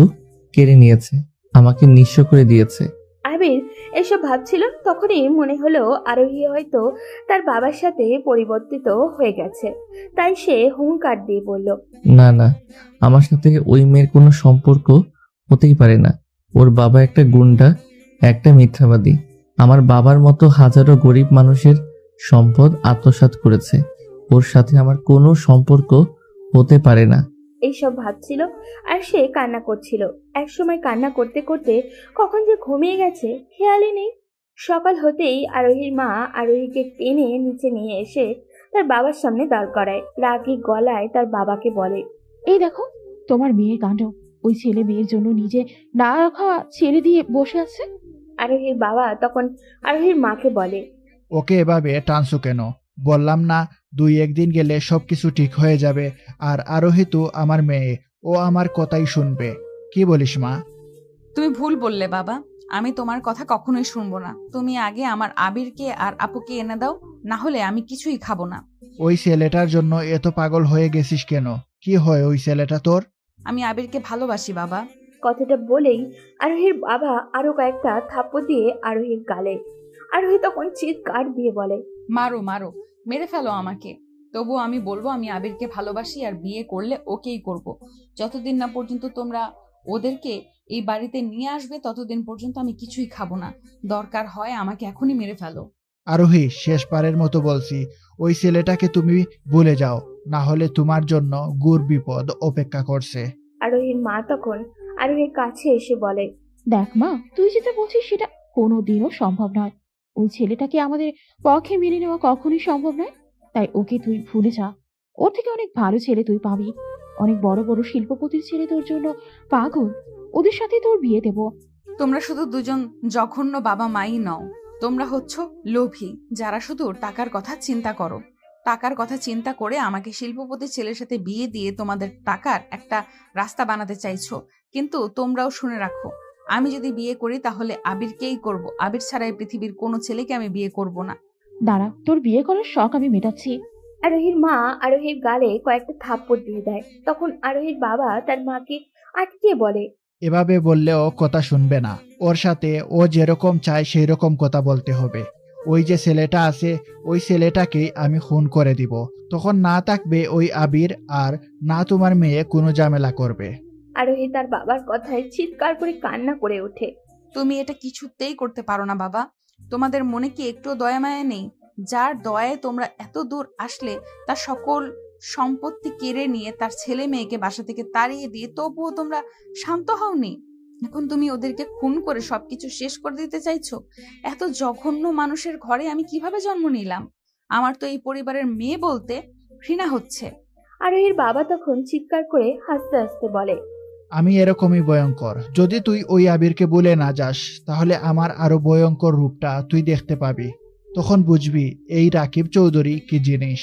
কেড়ে নিয়েছে, আমাকে নিঃস্ব করে দিয়েছে। আবির এসব ভাবছিল, তখনই মনে হলো আরোহী হয়তো তার বাবার সাথে পরিবর্তিত হয়ে গেছে। তাই সে হুঙ্কার দিয়ে বলল। না না, আমার সাথে ওই মেয়ের কোনো সম্পর্ক হতেই পারে না। ওর বাবা একটা গুন্ডা, একটা মিথ্যাবাদী। আমার বাবার মতো হাজারো গরিব মানুষের সম্পদ আত্মসাৎ করেছে। ওর সাথে আমার কোনো সম্পর্ক হতে পারে না। এইসব ভাবছিল আর সে কান্না করছিল। একসময় কান্না করতে করতে কখন যে ঘুমিয়ে গেছে খেয়ালই নেই। সকাল হতেই আরোহীর মা আরোহীকে টেনে নিচে নিয়ে এসে তার বাবার সামনে দাঁড় করায়। রাগী গলায় তার বাবাকে বলে, এই দেখো তোমার মেয়ের কাণ্ড। ওই ছেলে মেয়ের জন্য নিজে না রাখা ছেড়ে দিয়ে বসে আছে। আরোহীর বাবা তখন আরোহীর মাকে বলে, ওকে এভাবে টানছো কেন? বললাম না 2-1 দিন গেলে সবকিছু ঠিক হয়ে যাবে। আর আরোহী তো আমার মেয়ে, ও আমার কথাই শুনবে। কি বলিস মা? তুমি ভুল বললে বাবা, আমি তোমার কথা কখনোই শুনবো না। তুমি আগে আমার আবিরকে আর আপুকে এনে দাও, না হলে আমি কিছুই খাবো না। ওই ছেলেটার জন্য এত পাগল হয়ে গেছিস কেন? কি হয় ওই ছেলেটা তোর? আমি আবিরকে ভালোবাসি বাবা। কথাটা বলেই আরোহীর বাবা আরো কয়েকটা থাপ্পড় দিয়ে আরোহীর গালে। আরোহী তখন চিৎকার দিয়ে বলে, মারো মারো, মেরে ফেলো আমাকে, তবু আমি বলবো আমি আবিরকে ভালোবাসি আর বিয়ে করলে ওকেই করব। যতদিন না পর্যন্ত তোমরা ওদেরকে এই বাড়িতে নিয়ে আসবে ততদিন পর্যন্ত আমি কিছুই খাবো না। দরকার হয় আমাকে এখনই মেরে ফেলো। আরোহী, শেষবারের মতো বলছি, ওই ছেলেটাকে তুমি ভুলে যাও, না হলে তোমার জন্য গুর বিপদ অপেক্ষা করছে। আরোহীর মা তখন আরোহীর কাছে এসে বলে, দেখ মা, তুই যেটা বলছিস সেটা কোনোদিনও সম্ভব নয়। ওই ছেলেটাকে আমাদের পক্ষে মেনে নেওয়া কখনোই সম্ভব নয়। তাই ওকে তুই ভুলে যা। ওর থেকে অনেক ভালো ছেলে তুই পাবি। অনেক বড় বড় শিল্পপতির ছেলে তোর জন্য পাগল। ওদের সাথে তোর বিয়ে দেব। তোমরা শুধু দুজন জঘন্য বাবা মাই নও, তোমরা হচ্ছ লোভী, যারা শুধু টাকার কথা চিন্তা করো। টাকার কথা চিন্তা করে আমাকে শিল্পপতির ছেলের সাথে বিয়ে দিয়ে তোমাদের টাকার একটা রাস্তা বানাতে চাইছো। কিন্তু তোমরাও শুনে রাখো, আমি যদি বিয়ে করি তাহলে আবিরকেই করব। আবির ছাড়া এই পৃথিবীর কোনো ছেলেকে আমি বিয়ে করব না। দাঁড়া, তোর বিয়ে করার শখ আমি মেটাচ্ছি। আরোহীর মা আরোহীর গালে কয়েকটা থাপ্পড় দিয়ে দেয়। তখন আরোহীর বাবা তার মাকে আটকে বলে, এভাবে বললেও কথা শুনবে না। ওর সাথে ও যেরকম চায় সেই রকম কথা বলতে হবে। ওই যে ছেলেটা আছে, ওই ছেলেটাকেই আমি খুন করে দিব। তখন না থাকবে ওই আবির, আর না তোমার মেয়ে কোনো ঝামেলা করবে। আরোহী তার বাবার কথায় চিৎকার করে কান্না করে ওঠে। তুমি এটা কিছুতেই করতে পারো না বাবা। তোমাদের মনে কি একটু দয়া মায়া নেই? যার দয়ায় তোমরা এত দূর আসলে, তার সকল সম্পত্তি কেড়ে নিয়ে তার ছেলে মেয়েকে বাসা থেকে তাড়িয়ে দিয়ে তবুও তোমরা শান্ত হওনি। এখন তুমি ওদেরকে খুন করে সবকিছু শেষ করে দিতে চাইছো। এত জঘন্য মানুষের ঘরে আমি কিভাবে জন্ম নিলাম? আমার তো এই পরিবারের মেয়ে বলতে ঘৃণা হচ্ছে। আরোহীর বাবা তখন চিৎকার করে হাসতে হাসতে বলে, আমি এরকমই ভয়ঙ্কর। যদি তুই ওই আবিরকে বলে না যাস, তাহলে আমার আরো ভয়ঙ্কর রূপটা তুই দেখতে পাবি। তখন বুঝবি এই রাকিব চৌধুরী কি জিনিস।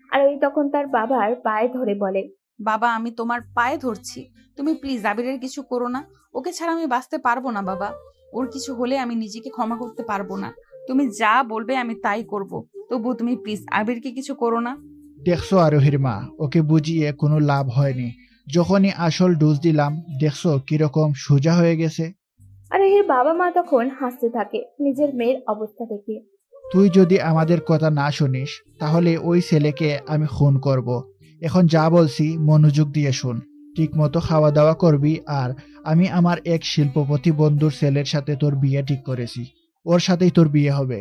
আরোহী তখন তার বাবার পায়ে ধরে বলে, বাবা, আমি তোমার পায়ে ধরছি, তুমি প্লিজ আবিরের কিছু করো না। ওকে ছাড়া আমি বাঁচতে পারবো না বাবা। ওর কিছু হলে আমি নিজেকে ক্ষমা করতে পারবো না। তুমি যা বলবে আমি তাই করব, তবু তুমি প্লিজ আবিরকে কিছু করো না। দেখছো আরোহীর মা, ওকে বুঝিয়ে কোনো লাভ হয়নি। যখনই আসল ডোজ দিলাম, দেখছো কিরকম সোজা হয়ে গেছে। আরোহীর বাবা মা তখন হাসতে থাকে নিজের মেয়ের অবস্থা দেখে। তুই যদি আমাদের কথা না শুনিস, তাহলে ওই ছেলেকে আমি খুন করব। এখন যা বলছি মনোযোগ দিয়ে শুন। ঠিক মতো খাওয়া দাওয়া করবি। আর আমি আমার এক শিল্পপতি বন্ধুর ছেলের সাথে তোর বিয়ে ঠিক করেছি। ওর সাথেই তোর বিয়ে হবে।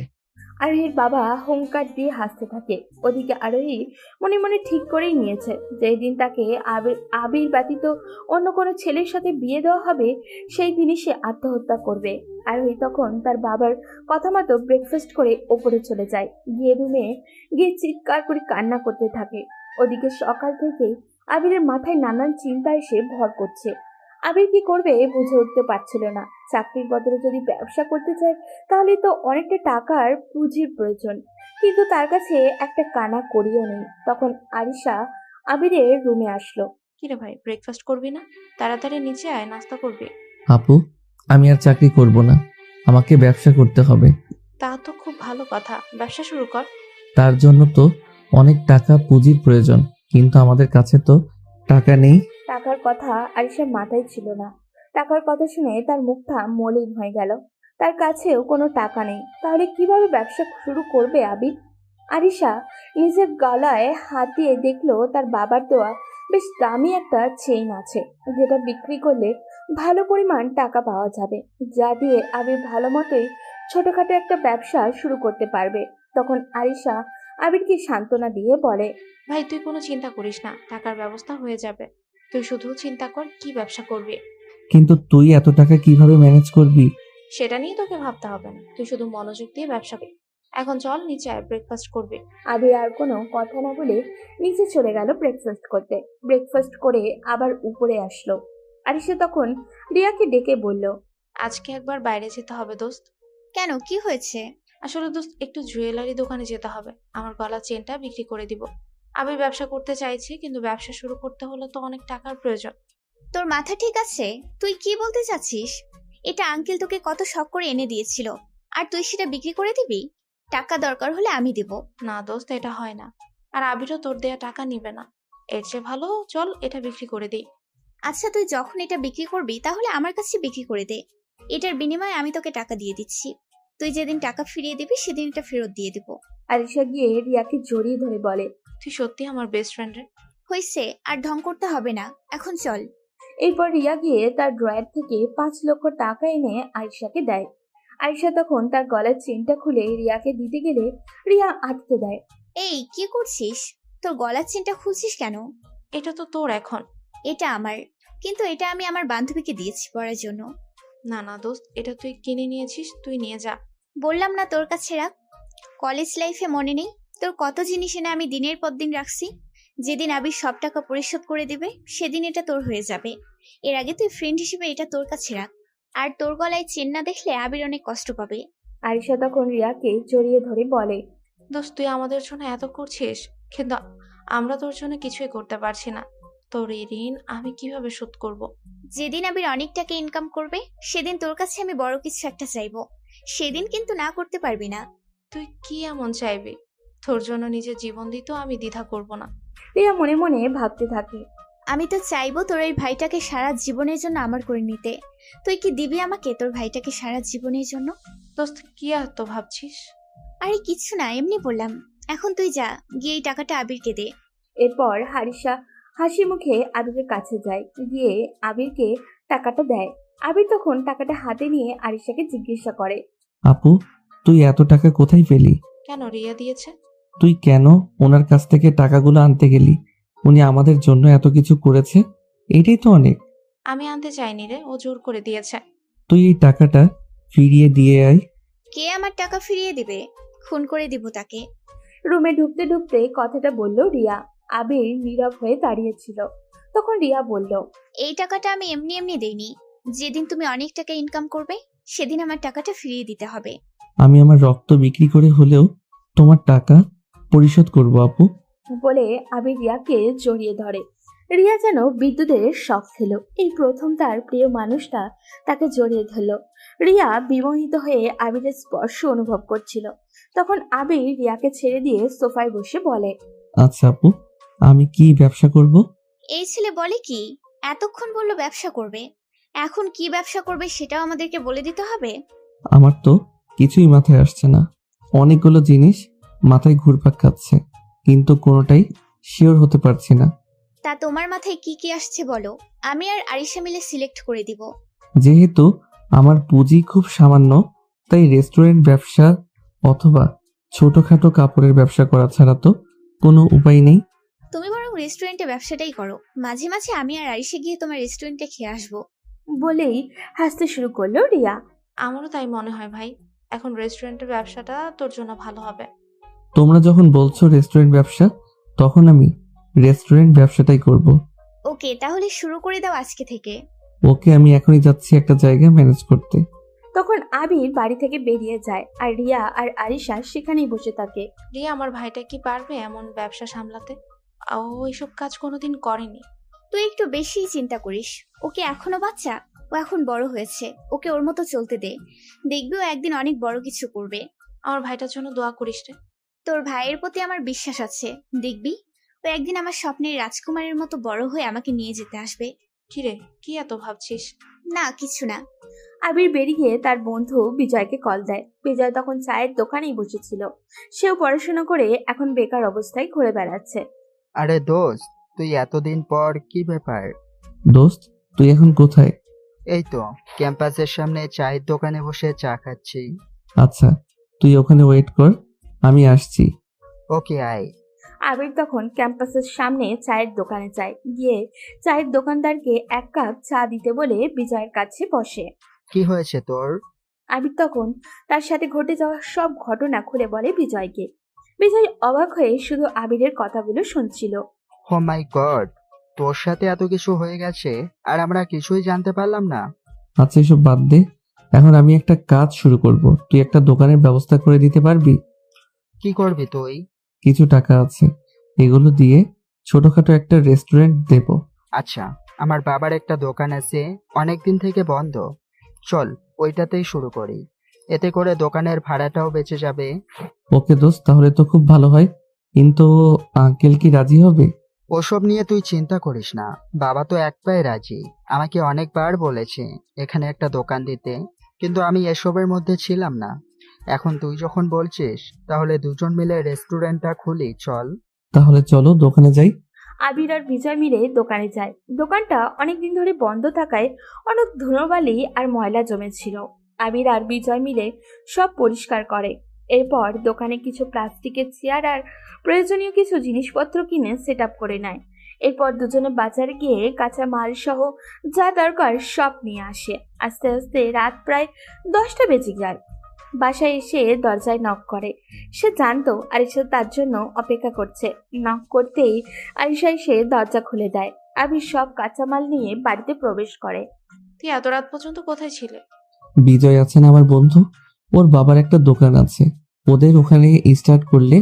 আরোহীর বাবা হুঙ্কার দিয়ে হাসতে থাকে। ওদিকে আরোহী মনে মনে ঠিক করেই নিয়েছে, যেই দিন তাকে আবির আবির ব্যতীত অন্য কোনো ছেলের সাথে বিয়ে দেওয়া হবে, সেই দিনই সে আত্মহত্যা করবে। আরোহী তখন তার বাবার কথা মতো ব্রেকফাস্ট করে ওপরে চলে যায়। গিয়ে রুমে গিয়ে চিৎকার করে কান্না করতে থাকে। ওদিকে সকাল থেকেই আবিরের মাথায় নানান চিন্তা এসে ভর করছে। আবির কি করবে বুঝে উঠতে পারছিল না। চাকরির বদলে যদি ব্যবসা করতে চায় তাহলে তো অনেকটা টাকার পুঁজির প্রয়োজন, কিন্তু তার কাছে একটা কানা করিও নেই। তখন আরিশা আবিরের রুমে আসলো। কিরে ভাই, ব্রেকফাস্ট করবি না? তাড়াতাড়ি নিচে আয়, নাস্তা করবি। আপু, আমি আর চাকরি করব না, আমাকে ব্যবসা করতে হবে। তা তো খুব ভালো কথা, ব্যবসা শুরু কর। তার জন্য তো অনেক টাকা পুঁজির প্রয়োজন, কিন্তু আমাদের কাছে তো টাকা নেই। টাকার কথা আরিশার মাথায় ছিল না। টাকার কথা শুনে তার মুখটা মলিন হয়ে গেল। তার কাছেও কোনো টাকা নেই, তাহলে কিভাবে ব্যবসা শুরু করবে আবির? আরিশা নিজের গলায় হাত দিয়ে দেখলো তার বাবার দেওয়া বেশ দামি একটা চেইন আছে, যেটা বিক্রি করলে ভালো পরিমাণ টাকা পাওয়া যাবে, যা দিয়ে আবির ভালো মতোই ছোটখাটো একটা ব্যবসা শুরু করতে পারবে। তখন আরিশা আবিরকে সান্ত্বনা দিয়ে বলে, ভাই তুই কোনো চিন্তা করিস না, টাকার ব্যবস্থা হয়ে যাবে। তুই শুধু চিন্তা কর কি ব্যবসা করবি। কিন্তু তুই এত টাকা কিভাবে ম্যানেজ করবি? সেটা নিয়ে তোকে ভাবতে হবে না, তুই শুধু মনোযোগ দিয়ে ব্যবসা কর। এখন চল নিচে আয়, ব্রেকফাস্ট করবি। আবির আর কোনো কথা না বলে নিচে চলে গেল ব্রেকফাস্ট করতে। ব্রেকফাস্ট করে আবার উপরে আসলো। আরিশা তখন রিয়াকে ডেকে বলল, আজকে একবার বাইরে যেতে হবে দোস্ত। কেন, কি হয়েছে? আসলে দোস্ত একটু জুয়েলারি দোকানে যেতে হবে, আমার গলার চেনটা বিক্রি করে দিব। আমি ব্যবসা করতে চাইছি, কিন্তু ব্যবসা শুরু করতে হলে তো অনেক টাকার প্রয়োজন। তোর মাথা ঠিক আছে? তুই কি বলতে চাচ্ছিস? এটা আঙ্কেল তোকে কত শখ করে এনে দিয়েছিল, আর তুই সেটা বিক্রি করে দিবি? টাকা দরকার হলে আমি দিব। না দোস্ত, এটা হয় না। আর আবিরও তোর দেয়া টাকা নিবে না। এর চেয়ে ভালো চল এটা বিক্রি করে দিই। আচ্ছা, তুই যখন এটা বিক্রি করবি তাহলে আমার কাছে বিক্রি করে দে। এটার বিনিময়ে আমি তোকে টাকা দিয়ে দিচ্ছি। তুই যেদিন টাকা ফিরিয়ে দিবি সেদিন এটা ফেরত দিয়ে দিব। আরিশা গিয়ে রিয়াকে জড়িয়ে ধরে বলে, তুই সত্যি আমার বেস্ট ফ্রেন্ড রে। হইছে, আর ঢং করতে হবে না, এখন চল। এরপর রিয়া গিয়ে তার ড্রয়ার থেকে 5 লক্ষ টাকা এনে আরিশাকে দেয়। আরিশা তখন তার গলার চেনটা খুলে রিয়াকে দিতে গেলে রিয়া আটকে দেয়। এই, কি করছিস? তোর গলার চেনটা খুলছিস কেন? এটা তো তোর এখন। এটা আমার, কিন্তু এটা আমি আমার বান্ধবীকে দিয়েছি পরার জন্য। না না দোস্ত, এটা তুই কিনে নিয়েছিস, তুই নিয়ে যা। বললাম না তোর কাছে রাখ। কলেজ লাইফে মনে নেই তোর কত জিনিস এনে আমি দিনের পর দিন রাখছি? যেদিন আবির সব টাকা পরিশোধ করে দিবে সেদিন এটা তোর হয়ে যাবে। এর আগে তুই ফ্রেন্ড হিসেবে এটা তোর কাছে রাখ। আর তোর গলায় চেন না দেখলে আবির অনেক কষ্ট পাবে। আরিশা তখন রিয়াকে জড়িয়ে ধরে বলে, দোস্ত তুই আমাদের জন্য এত করছিস, কিন্তু আমরা তোর জন্য কিছুই করতে পারছি না। তোর এই ঋণ আমি কিভাবে শোধ করব? যেদিন আবির অনেক টাকা ইনকাম করবে সেদিন তোর কাছে আমি বড় কিছু একটা চাইবো। সেদিন কিন্তু না করতে পারবি না। তুই কি এমন চাইবি? তোর জন্য নিজের জীবন দিতেও আমি দ্বিধা করব না। রিয়া মনে মনে ভাবতে থাকে, আমি তো চাইবো তোর এই ভাইটাকে সারা জীবনের জন্য আমার করে নিতে। তুই কি দিবি আমাকে তোর ভাইটাকে সারা জীবনের জন্য? দোস্ত কি এত ভাবছিস? আরে কিছু না, এমনি বললাম। এখন তুই যা, গিয়ে এই টাকাটা আবিরকে দে। এরপর হারিসা হাসি মুখে আবিরের কাছে যায়, গিয়ে আবিরকে টাকাটা দেয়। আবির তখন টাকাটা হাতে নিয়ে আরিশাকে জিজ্ঞাসা করে, আপু, তুই এত টাকা কোথায় পেলি? কেন, রিয়া দিয়েছে। তুই কেন ওনার কাছ থেকে টাকাগুলো আনতে গেলি? উনি আমাদের জন্য এত কিছু করেছে, এটাই তো অনেক। আমি আনতে চাইনি রে, ও জোর করে দিয়েছে। তুই এই টাকাটা ফিরিয়ে দিয়ে আয়। কে আমার টাকা ফিরিয়ে দিবে? খুন করে দিব তাকে। রুমে ঢুকতে ঢুকতে কথাটা বলল রিয়া। আবির নীরব হয়ে দাঁড়িয়েছিল। তখন রিয়া বলল, এই টাকাটা আমি এমনি এমনি দেইনি। যেদিন তুমি অনেক টাকা ইনকাম করবে সেদিন আমার টাকাটা ফিরিয়ে দিতে হবে। আমি আমার রক্ত বিক্রি করে হলেও তোমার টাকা পরিশোধ করব আপু। বলে আবির রিয়াকে জড়িয়ে ধরে। রিয়া যেন বিদ্যুতের শক খেল। এই প্রথম তার প্রিয় মানুষটা তাকে জড়িয়ে ধরল। রিয়া বিমোহিত হয়ে আবিরের স্পর্শ অনুভব করছিল। তখন আবির রিয়াকে ছেড়ে দিয়ে সোফায় বসে বলে, আচ্ছা আপু, আমি কি ব্যবসা করব? এই ছেলে বলে কি? এতক্ষণ বললো ব্যবসা করবে, এখন কি ব্যবসা করবে সেটাও আমাদেরকে বলে দিতে হবে? আমার তো কিছুই মাথায় আসছে না। অনেকগুলো জিনিস মাথায় ঘুরপাক খাচ্ছে, কিন্তু কোনোটাই শিওর হতে পারছি না। তা তোমার মাথায় কি কি আসছে বলো, আমি আর আরিশা মিলে সিলেক্ট করে দিব। যেহেতু আমার পুঁজি খুব সামান্য, তাই রেস্টুরেন্ট ব্যবসা অথবা ছোটখাটো কাপড়ের ব্যবসা করা ছাড়া তো কোনো উপায় নেই। তুমি বরং রেস্টুরেন্টে ব্যবসাটাই করো, মাঝে মাঝে আমি আর আরিশা গিয়ে তোমার রেস্টুরেন্টে খেয়ে আসবো। বলেই হাসতে শুরু করলো রিয়া। আমারও তাই মনে হয় ভাই, এখন রেস্টুরেন্টের ব্যবসাটা তোর জন্য ভালো হবে। তোমরা যখন বলছো রেস্টুরেন্ট ব্যবসা, তখন আমি রেস্টুরেন্ট ব্যবসাটাই করব। ওকে, তাহলে শুরু করে দাও আজকে থেকে। ওকে, আমি এখনই যাচ্ছি একটা জায়গা ম্যানেজ করতে। তখন আবির বাড়ি থেকে বেরিয়ে যায়, আর রিয়া আর আরিশা সেখানেই বসে থাকে। রিয়া, আমার ভাইটা কি পারবে এমন ব্যবসা সামলাতে? ও এইসব কাজ কোনোদিন করেনি। তুই একটু বেশিই চিন্তা করিস। ওকে এখনো বাচ্চা, ও এখন বড় হয়েছে, ওকে ওর মতো চলতে দে। দেখবি ও একদিন অনেক বড় কিছু করবে। আমার ভাইটার জন্য দোয়া করিস রে। তোর ভাইয়ের প্রতি আমার বিশ্বাস আছে, দেখবি ও একদিন আমার স্বপ্নের রাজকুমারের মতো বড় হয়ে আমাকে নিয়ে যেতে আসবে। কিরে, কি এত ভাবছিস? না, কিছু না। আবির বেরিয়ে তার বন্ধু বিজয়কে কল দেয়। বিজয় তখন চায়ের দোকানেই বসেছিল। সেও পড়াশোনা করে এখন বেকার অবস্থায় ঘুরে বেড়াচ্ছে। আরে দোস্ত, তুই এতদিন পর, কি ব্যাপার? দোস্ত, তুই এখন কোথায়? এই তো ক্যাম্পাসের সামনে চায়ের দোকানে বসে চা খাচ্ছি। আচ্ছা, তুই ওখানে ওয়েট কর, আমি আসছি। ওকে, আয়। আবির তখন ক্যাম্পাসের সামনে চায়ের দোকানে যায়, গিয়ে চায়ের দোকানদারকে 1 কাপ চা দিতে বলে বিজয়ের কাছে বসে। কি হয়েছে তোর? আবির তখন তার সাথে ঘটে যাওয়া সব ঘটনা খুলে বলে বিজয়কে। বিজয় অবাক হয়ে শুধু আবিরের কথাগুলো শুনছিল। ও মাই গড, তোর সাথে এত কিছু হয়ে গেছে আর আমরা কিছুই জানতে পারলাম না। আচ্ছা এসব বাদ দে, এখন আমি একটা কাজ শুরু করব, তুই একটা দোকানের ব্যবস্থা করে দিতে পারবি? কি করবি তুই? কিছু টাকা আছে, এগুলো দিয়ে ছোটখাটো একটা রেস্টুরেন্ট দেব। আচ্ছা, আমার বাবার একটা দোকান আছে, অনেকদিন থেকে বন্ধ। চল ওইটাতেই শুরু করি, এতে করে দোকানের ভাড়াটাও বেঁচে যাবে। ওকে দোস্ত, তাহলে তো খুব ভালো হয়, কিন্তু আঙ্কেল কি রাজি হবে? ওসব নিয়ে তুই চিন্তা করিস না, বাবা তো এক পায়ে রাজি। আমাকে অনেকবার বলেছে এখানে একটা দোকান দিতে, কিন্তু আমি এসবের মধ্যে ছিলাম না। এখন তুই যখন বলছিস, তাহলে দুজন মিলে রেস্টুরেন্টটা খুলি, চল। তাহলে চলো দোকানে যাই। আবির আর বিজয় মিলে দোকানে যায়। দোকানটা অনেকদিন ধরে বন্ধ থাকায় অনেক ধুলোবালি আর ময়লা জমেছিল। আবির আর বিজয় মিলে সব পরিষ্কার করে। এরপর দোকানে কিছু প্লাস্টিকের চেয়ার আর প্রয়োজনীয় কিছু জিনিসপত্র কিনে সেট আপ করে নেয়। এরপর দুজনে বাজারে গিয়ে কাঁচা মাল সহ যা দরকার সব নিয়ে আসে। আস্তে আস্তে রাত প্রায় 10টা বেজে যায়। বাসায় এসে দরজায় নক করে। সে জানতো আরিশা তার জন্য অপেক্ষা করছে। নক করতেই আরিশা এসে দরজা খুলে দেয়। আবির সব কাঁচামাল নিয়ে বাড়িতে প্রবেশ করে। তুই এত রাত পর্যন্ত কোথায় ছিলে? বিজয় আছেন আমার বন্ধু, ওর বাবার একটা দোকান আছে, ওদের ওখানে স্টার্ট করলে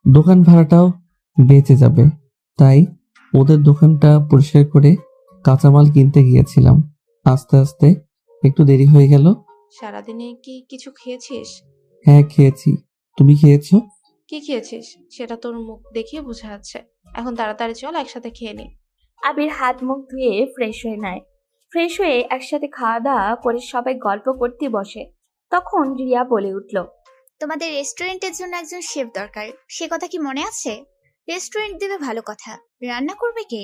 দোকান ভাড়াটাও বেঁচে যাবে, তাই ওদের দোকানটা পরিষ্কার করে কাঁচামাল কিনতে গিয়েছিলাম। আস্তে আস্তে একটু দেরি হয়ে গেল। সারাদিনে কি কিছু খেয়েছিস? হ্যাঁ খেয়েছি, তুমি খেয়েছো? কি খেয়েছিস সেটা তোর মুখ দেখিয়ে বোঝা যাচ্ছে। এখন তাড়াতাড়ি চল, একসাথে খেয়ে নি। আবির হাত মুখ ধুয়ে ফ্রেশ হয়ে নেয়। ফ্রেশ হয়ে একসাথে খাওয়া দাওয়া করে সবাই গল্প করতে বসে। তখন রিয়া বলে উঠল, তোমাদের রেস্টুরেন্টের জন্য একজন শেফ দরকার, সে কথা কি মনে আছে? রেস্টুরেন্ট দেবে ভালো কথা, রান্না করবে কে?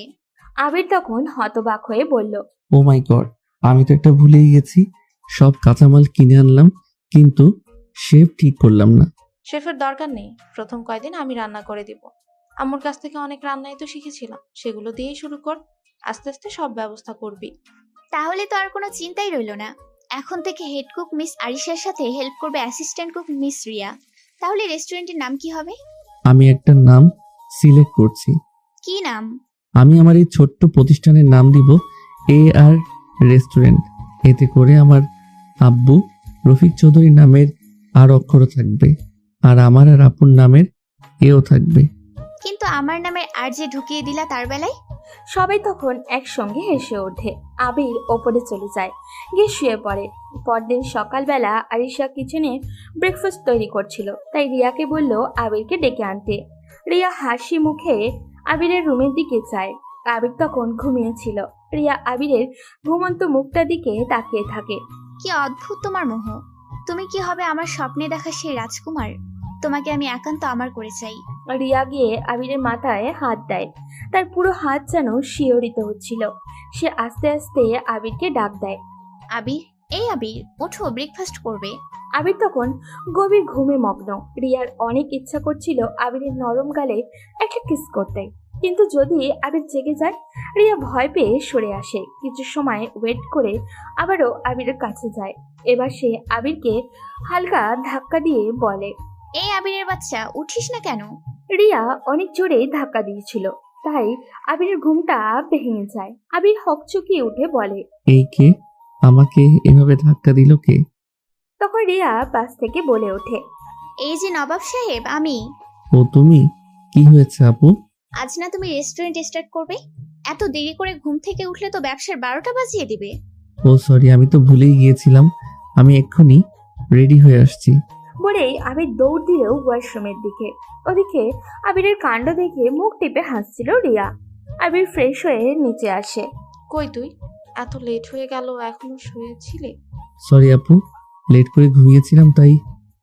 আবির তখন হতবাক হয়ে বলল, ও মাই গড, আমি তো একটা ভুলেই গেছি, সব কাঁচামাল কিনে আনলাম কিন্তু শেফ ঠিক করলাম না। শেফের দরকার নেই, প্রথম কয়দিন আমি রান্না করে দিব। আম্মুর কাছ থেকে অনেক রান্নাই তো শিখেছিলাম, সেগুলো দিয়েই শুরু কর। আস্তে আস্তে সব ব্যবস্থা করবি। তাহলে তো আর কোনো চিন্তাই রইল না। এখন থেকে হেড কুক মিস আরিশার সাথে হেল্প করবে অ্যাসিস্ট্যান্ট কুক মিস রিয়া। তাহলে রেস্টুরেন্টের নাম কি হবে? আমি একটা নাম সিলেক্ট করছি। কি নাম? আমি আমার এই ছোট্ট প্রতিষ্ঠানের নাম দিব AR রেস্টুরেন্ট। এতে করে আমার আব্বু রফিক চৌধুরী নামের আর অক্ষরও থাকবে, আর আমার আর আপুর নামের এও থাকবে। কিন্তু আমার নামের আর যে ঢুকিয়ে দিলা তার বেলায়? সবাই তখন একসঙ্গে হেসে ওঠে। আবির ওপরে চলে যায়, গিয়ে শুয়ে পড়ে। পরদিন সকালবেলা আরিশা কিচেনে ব্রেকফাস্ট তৈরি করছিল, তাই রিয়াকে বলল আবিরকে ডেকে আনতে। রিয়া হাসি মুখে আবিরের রুমের দিকে যায়। আবির তখন ঘুমিয়েছিল। রিয়া আবিরের ঘুমন্ত মুখটার দিকে তাকিয়ে থাকে। কি অদ্ভুত তোমার মোহ! তুমি কি হবে আমার স্বপ্নে দেখা সেই রাজকুমার? তোমাকে আমি একান্ত আমার করে চাই। রিয়া গিয়ে আবিরের মাথায় হাত দেয়। তার পুরো হাত যেন শিহরিত হচ্ছিল। সে আস্তে আস্তে আবিরকে ডাক দেয়, আবির, এই আবির, ওঠো, ব্রেকফাস্ট করবে। আবির তখন গভীর ঘুমে মগ্ন। রিয়ার অনেক ইচ্ছা করছিল আবিরের নরম গালে একটা কিস করতে, কিন্তু যদি আবির জেগে যায়, রিয়া ভয় পেয়ে সরে আসে। কিছু সময় ওয়েট করে আবারও আবিরের কাছে যায়। এবার সে আবিরকে হালকা ধাক্কা দিয়ে বলে, এই আবিরের বাচ্চা, উঠিস না কেন? রিয়া অনেক জোরে ধাক্কা দিয়েছিল, তাই আবিরের ঘুমটা ভেঙে যায়। আবির হকচকিয়ে উঠে বলে, এই কে? আমাকে এভাবে ধাক্কা দিল কে? তখন রিয়া পাশ থেকে বলে ওঠে, এই যে নবাব সাহেব, আমি। ও তুমি? কি হয়েছে আপু? আজ না তুমি রেস্টুরেন্ট স্টার্ট করবে? এত দেরি করে ঘুম থেকে উঠলে তো ব্যবসার 12টা বাজিয়ে দিবে। ও সরি, আমি তো ভুলেই গিয়েছিলাম, আমি এক্ষুনি রেডি হয়ে আসছি। বলেই আবির দৌড় দিল ওয়াশরুমের দিকে। ওদিকে আবিরের কাণ্ড দেখে মুখ টিপে হাসছিল রিয়া। আবির ফ্রেশ হয়ে নিচে আসে। কই তুই? এত লেট হয়ে গেল, এখনো শুয়েছিলি? সরি আপু, লেট করে ঘুমিয়েছিলাম তাই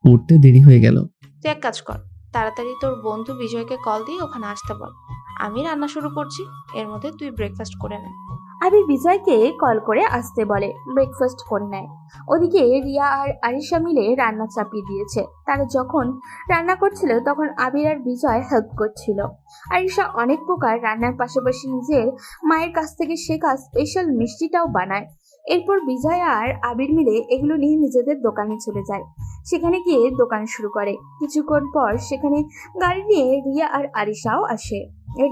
উঠতে দেরি হয়ে গেল। তুই এক কাজ কর, তাড়াতাড়ি তোর বন্ধু বিজয়কে কল দিয়ে ওখানে আসতে বল। আমি রান্না শুরু করছি, এর মধ্যে তুই ব্রেকফাস্ট করে নে। আবির বিজয়কে কল করে আসতে বলে, ব্রেকফাস্ট করে নেয়। ওদিকে রিয়া আর আরিশা মিলে রান্না চাপিয়ে দিয়েছে। তারা যখন রান্না করছিল তখন আবির আর বিজয় হেল্প করছিল। আরিশা অনেক প্রকার রান্নার পাশাপাশি নিজের মায়ের কাছ থেকে শেখা স্পেশাল মিষ্টিটাও বানায়। এরপর বিজয় আর আবির মিলে এগুলো নিয়ে নিজেদের দোকানে চলে যায়। সেখানে গিয়ে দোকান শুরু করে। কিছুক্ষণ পর সেখানে গাড়ি নিয়ে রিয়া আর আরিশাও আসে।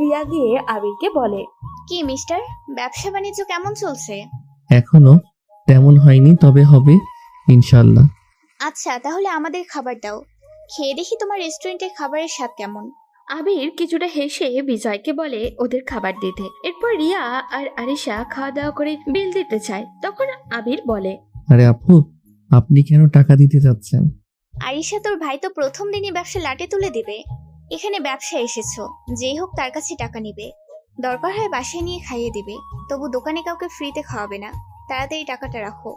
রিয়া গিয়ে আবিরকে বলে, কি মিস্টার, ব্যবসা বাণিজ্য কেমন চলছে? এখনো তেমন হয়নি, তবে হবে ইনশাল্লাহ। আচ্ছা, তাহলে আমাদের খাবার দাও, খেয়ে দেখি তোমার রেস্টুরেন্টের খাবারের স্বাদ কেমন। আবির কিছুটা হেসে বিজয়কে বলে ওদের খাবার দিতে। এরপর রিয়া আর আরিশা খাওয়া দাওয়া করে বিল দিতে চায়। তখন আবির বলে, আরে আপু, আপনি কেন টাকা দিতে যাচ্ছেন? আরিশা, তোর ভাই তো প্রথম দিনই ব্যবসা লাটে তুলে দিবে। এখানে ব্যবসা এসেছো, যেই হোক তার কাছে টাকা নিবে, দরকার হয় বাসায় নিয়ে খাইয়ে দিবে, তবু দোকানে কাউকে ফ্রিতে খাওয়াবে না। তাড়াতাড়ি টাকাটা রাখো।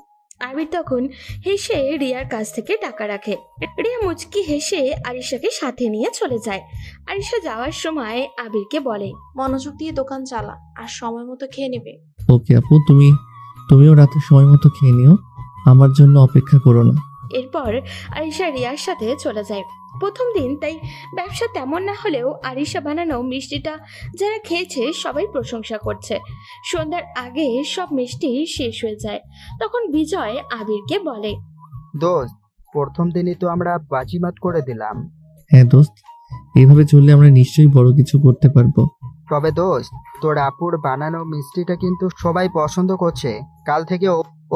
আবির তখন হেসে রিয়ার কাছ থেকে টাকা রাখে। রিয়া মুচকি হেসে আরিশাকে সাথে নিয়ে চলে যায়। আরিশা যাওয়ার সময় আবিরকে বলে, মনোযোগ দিয়ে দোকান চালা আর সময় মতো খেয়ে নেবে। ওকে আপু, তুমিও রাতে সময় মতো খেয়ে নিও, আমার জন্য অপেক্ষা করো না। এরপর আরিশা রিয়ার সাথে চলে যায়। প্রথম দিন তাই ব্যবসা তেমন না হলেও আরিশা বানানো মিষ্টিটা যারা খেয়েছে সবাই প্রশংসা করছে। সন্ধ্যার আগে সব মিষ্টি শেষ হয়ে যায়। তখন বিজয় আবিরকে বলে, দোস্ত, প্রথম দিনই তো আমরা বাজিমাত করে দিলাম। হ্যাঁ দোস্ত, এইভাবে চললে আমরা নিশ্চয়ই বড় কিছু করতে পারবো। তবে দোস্ত, তোর আপুর বানানো মিষ্টিটা কিন্তু সবাই পছন্দ করছে। কাল থেকে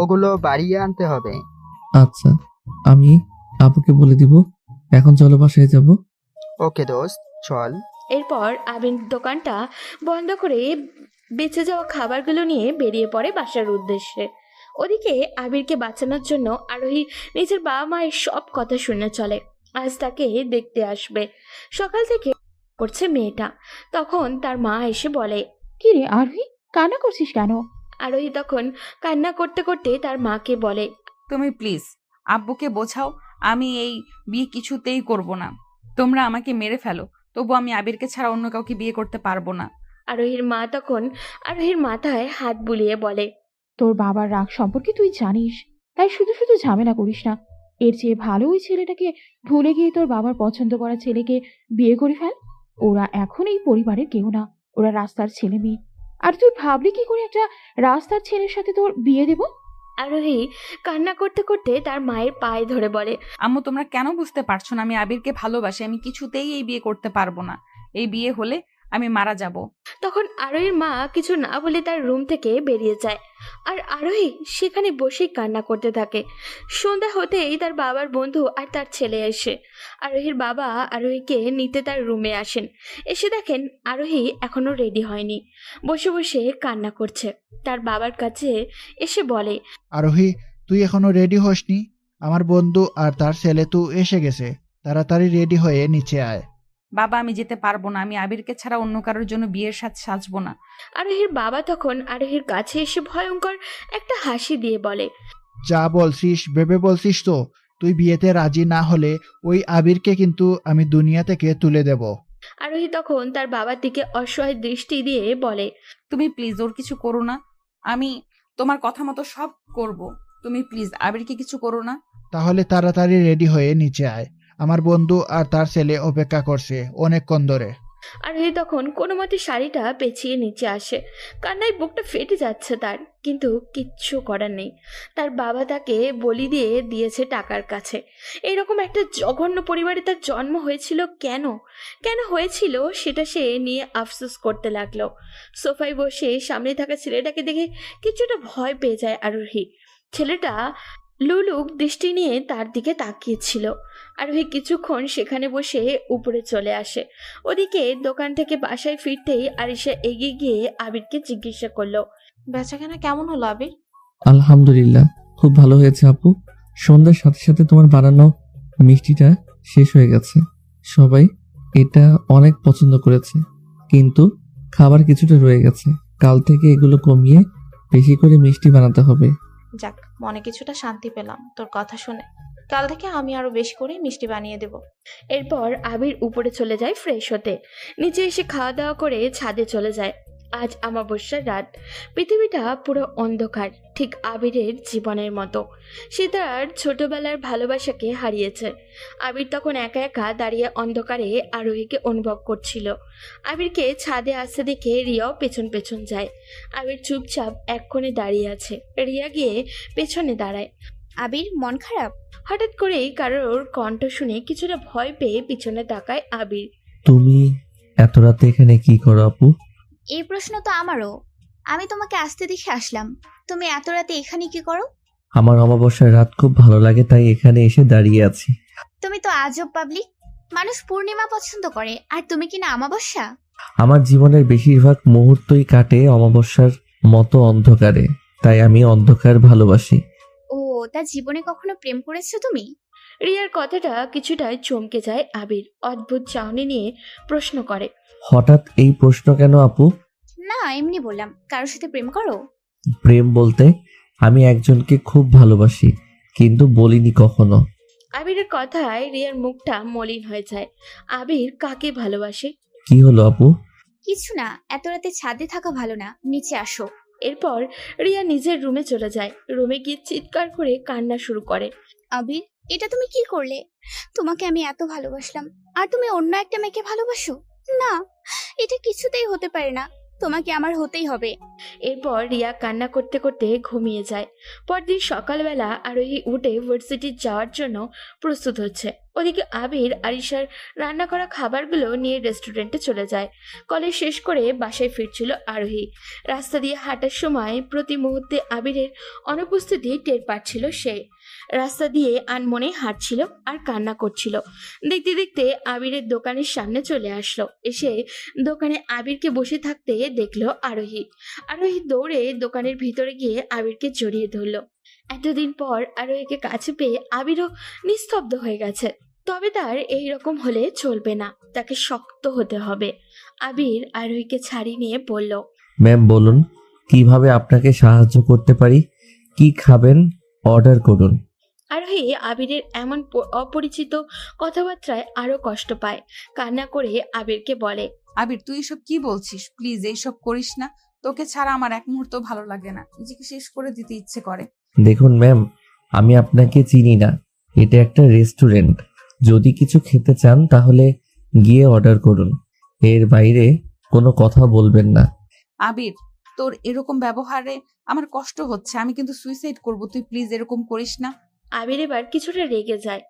ওগুলো বাড়িয়ে আনতে হবে। আচ্ছা, আমি আপুকে বলে দিব। এখন চলো বাসায় যাব। ওকে দোস্ত, চল। এরপর আবির দোকানটা বন্ধ করে বেঁচে যাওয়া খাবারগুলো নিয়ে বেরিয়ে পড়ে বাসার উদ্দেশ্যে। ওদিকে আবিরকে বাঁচানোর জন্য আরোহী নিজের বাবা মায়ের সব কথা শুনে চলে। আজ তাকে দেখতে আসবে। সকাল থেকে করছে মেয়েটা। তখন তার মা এসে বলে, কি রে আরোহী, কান্না করছিস কেন? আরোহী তখন কান্না করতে করতে তার মাকে বলে, তুমি প্লিজ আব্বুকে বোঝাও, আমি এই বিয়ে কিছুতেই করব না। তোমরা আমাকে মেরে ফেলো, তবু আমি আবিরকে ছাড়া অন্য কাউকে বিয়ে করতে পারবো না। আরোহীর মা তখন আরোহীর মাথায় হাত বুলিয়ে বলে, তোর বাবার রাগ সম্পর্কে তুই জানিস, তাই শুধু শুধু ঝামেলা করিস না। এর চেয়ে ভালো ওই ছেলেটাকে ভুলে গিয়ে তোর বাবার পছন্দ করা ছেলেকে বিয়ে করে ফেল। ওরা এখন এই পরিবারের কেউ না, ওরা রাস্তার ছেলে মেয়ে। আর তুই ভাবলি কি করে একটা রাস্তার ছেলের সাথে তোর বিয়ে দেব? আরোহী কান্না করতে করতে তার মায়ের পায়ে ধরে বলে, আম্মু, তোমরা কেন বুঝতে পারছো না? আমি আবিরকে ভালোবাসি, আমি কিছুতেই এই বিয়ে করতে পারবো না। এই বিয়ে হলে আমি মারা যাব। তখন আরোহীর মা কিছু না বলে তার রুম থেকে বেরিয়ে যায়। আর আরোহী সেখানে বসেই কান্না করতে থাকে। সন্ধ্যা হতেই তার বাবার বন্ধু আর তার ছেলে এসে আরোহীর বাবা আরোহীকে নিতে তার রুমে আসেন। এসে দেখেন আরোহী এখনো রেডি হয়নি, বসে বসে কান্না করছে। তার বাবার কাছে এসে বলে, আরোহী, তুই এখনো রেডি হসনি? আমার বন্ধু আর তার ছেলে তো এসে গেছে, তাড়াতাড়ি রেডি হয়ে নিচে আয়। বাবা, আমি যেতে পারবো না। আমি আবিরকে ছাড়া অন্য কারোর জন্য বিয়ের সাথে সাজবো না। আরোহীর বাবা তখন আরোহীর কাছে এসে ভয়ঙ্কর একটা হাসি দিয়ে বলে, যা বলছিস ভেবে বলছিস তো? তুই বিয়েতে রাজি না হলে ওই আবিরকে কিন্তু আমি দুনিয়া থেকে তুলে দেব। আরোহী তখন তার বাবার দিকে অসহায় দৃষ্টি দিয়ে বলে, তুমি প্লিজ ওর কিছু করো না। আমি তোমার কথা মতো সব করব। তুমি প্লিজ আবিরকে কিছু করো না। তাহলে তাড়াতাড়ি রেডি হয়ে নিচে আয়, আমার বন্ধু আর তার ছেলে অপেক্ষা করছে অনেকক্ষণ ধরে। আরোহী তখন কোনো মতে শাড়িটা পেঁচিয়ে নিচে আসে। কান্নায় বুকটা ফেটে যাচ্ছে তার, কিন্তু কিচ্ছু করার নেই। তার বাবা তাকে বলি দিয়ে দিয়েছে টাকার কাছে। এরকম একটা জঘন্য পরিবারে তার জন্ম হয়েছিল কেন কেন হয়েছিল সেটা সে নিয়ে আফসোস করতে লাগলো। সোফায় বসে সামনে থাকা ছেলেটাকে দেখে কিছুটা ভয় পেয়ে যায় আরোহী। ছেলেটা লুলুক দৃষ্টি নিয়ে তার দিকে তাকিয়েছিল। আরোহী কিছুক্ষণ সেখানে বসে উপরে চলে আসে। ওদিকে দোকান থেকে বাসায় ফিরতেই আরিশা এগিয়ে গিয়ে আবিরকে জিজ্ঞাসা করলো, বেচাকেনা কেমন হলো আবির? আলহামদুলিল্লাহ, খুব ভালো হয়েছে আপু। সন্ধ্যার সাথে সাথে তোমার বানানো মিষ্টিটা শেষ হয়ে গেছে। সবাই এটা অনেক পছন্দ করেছে, কিন্তু খাবার কিছুটা রয়ে গেছে। কাল থেকে এগুলো কমিয়ে বেশি করে মিষ্টি বানাতে হবে। যাক, মনে কিছুটা শান্তি পেলাম তোর কথা শুনে। কাল থেকে আমি আরো বেশি করে মিষ্টি বানিয়ে দেব। এরপর আবির উপরে চলে যায় ফ্রেশ হতে। নিচে এসে খাওয়া দাওয়া করে ছাদে চলে যায়। আজ অমাবস্যার রাত। পৃথিবীটা পুরো অন্ধকার, ঠিক আবিরের জীবনের মতো। সে তার ছোটবেলার ভালোবাসাকে হারিয়েছে। আবির তখন একা একা দাঁড়িয়ে অন্ধকারে আরোহীকে অনুভব করছিল। আবিরকে ছাদে আসতে দেখে রিয়াও পেছন পেছন যায়। আবির চুপচাপ এক কোণে দাঁড়িয়ে আছে। রিয়া গিয়ে পেছনে দাঁড়ায়। আবির, মন খারাপ? হঠাৎ করেই কারোর কণ্ঠ শুনে কিছুটা ভয় পেয়ে পিছনে তাকায় আবির। তুমি এত রাতে এখানে কি করো আপু? এই প্রশ্ন তো আমারও। আমি তোমাকে আসতে দেখে আসলাম। তুমি এত রাতে এখানে কি করো? আমার অমাবস্যার রাত খুব ভালো লাগে, তাই এখানে এসে দাঁড়িয়ে আছি। তুমি তো আজব পাবলিক। মানুষ পূর্ণিমা পছন্দ করে, আর তুমি কিনা অমাবস্যা। আমার জীবনের বেশিরভাগ মুহূর্তই কাটে অমাবস্যার মতো অন্ধকারে, তাই আমি অন্ধকার ভালোবাসি। ও, তা জীবনে কখনো প্রেম করেছো তুমি? রিয়ার কথাটা কিছুটা চমকে যায় আবির। অদ্ভুত চাহনি নিয়ে প্রশ্ন করে। হঠাৎ এই প্রশ্ন কেন আপু? না, এমনি বললাম, কারোর সাথে প্রেম করো? প্রেম বলতে আমি একজনকে খুব ভালোবাসি, কিন্তু বলিনি কখনো। আবিরের কথায় রিয়ার মুখটা মলিন হয়ে যায়। আবির কাকে ভালোবাসে? কি হলো আপু? কিছু না, এত রাতে ছাদে থাকা ভালো না, নিচে আসো। এরপর রিয়া নিজের রুমে চলে যায়। রুমে গিয়ে চিৎকার করে কান্না শুরু করে। আবির, এটা তুমি কি করলে? তোমাকে আমি এত ভালোবাসলাম, আর তুমি অন্য একটা মেয়েকে ভালোবাসো? না, এটা কিছুতেই হতে পারে না। তোমাকে আমার হতেই হবে। এরপর রিয়া কান্না করতে করতে ঘুমিয়ে যায়। পরদিন সকালবেলা আরোহী উঠে ভার্সিটি যাওয়ার জন্য প্রস্তুত হচ্ছে। ওদিকে আবির আরিশার রান্না করা খাবারগুলো নিয়ে রেস্টুরেন্টে চলে যায়। কলেজ শেষ করে বাসায় ফিরছিল আরোহী। রাস্তা দিয়ে হাঁটার সময় প্রতি মুহূর্তে আবিরের অনুপস্থিতি টের পাচ্ছিল সে। রাস্তা দিয়ে আনমনে হাঁটছিল আর কান্না করছিল। দেখতে দেখতে আবিরের দোকানের সামনে চলে আসলো। এসে দোকানে আবিরকে বসে থাকতে দেখলো আরোহী। আরোহী দৌড়ে দোকানের ভিতরে গিয়ে আবিরকে জড়িয়ে ধরলো। এতদিন পর আরোহীকে কাছে পেয়ে আবিরও নিস্তব্ধ হয়ে গেছে। তবে তার এই রকম হলে চলবে না, তাকে শক্ত হতে হবে। আবির আরোহীকে ছাড়িয়ে নিয়ে বলল, ম্যাম বলুন, কিভাবে আপনাকে সাহায্য করতে পারি? কি খাবেন অর্ডার করুন। আরোহী আবিরের এমন অপরিচিত কথাবার্তায় আরো কষ্ট পায়। কান্না করে আবিরকে বলে, আবির, তুই এসব কি বলছিস? প্লিজ এইসব করিস না। তোকে ছাড়া আমার এক মুহূর্ত ভালো লাগে না। নিজেকে শেষ করে দিতে ইচ্ছে করে। দেখুন ম্যাম, আমি আপনাকে চিনি না। এটা একটা রেস্টুরেন্ট। যদি কিছু খেতে চান তাহলে গিয়ে অর্ডার করুন। এর বাইরে কোনো কথা বলবেন না। আবির, তোর এরকম ব্যবহারে আমার কষ্ট হচ্ছে। আমি কিন্তু সুইসাইড করব। তুই প্লিজ এরকম করিস না। আবির এবার কিছুটা রেগে যায়।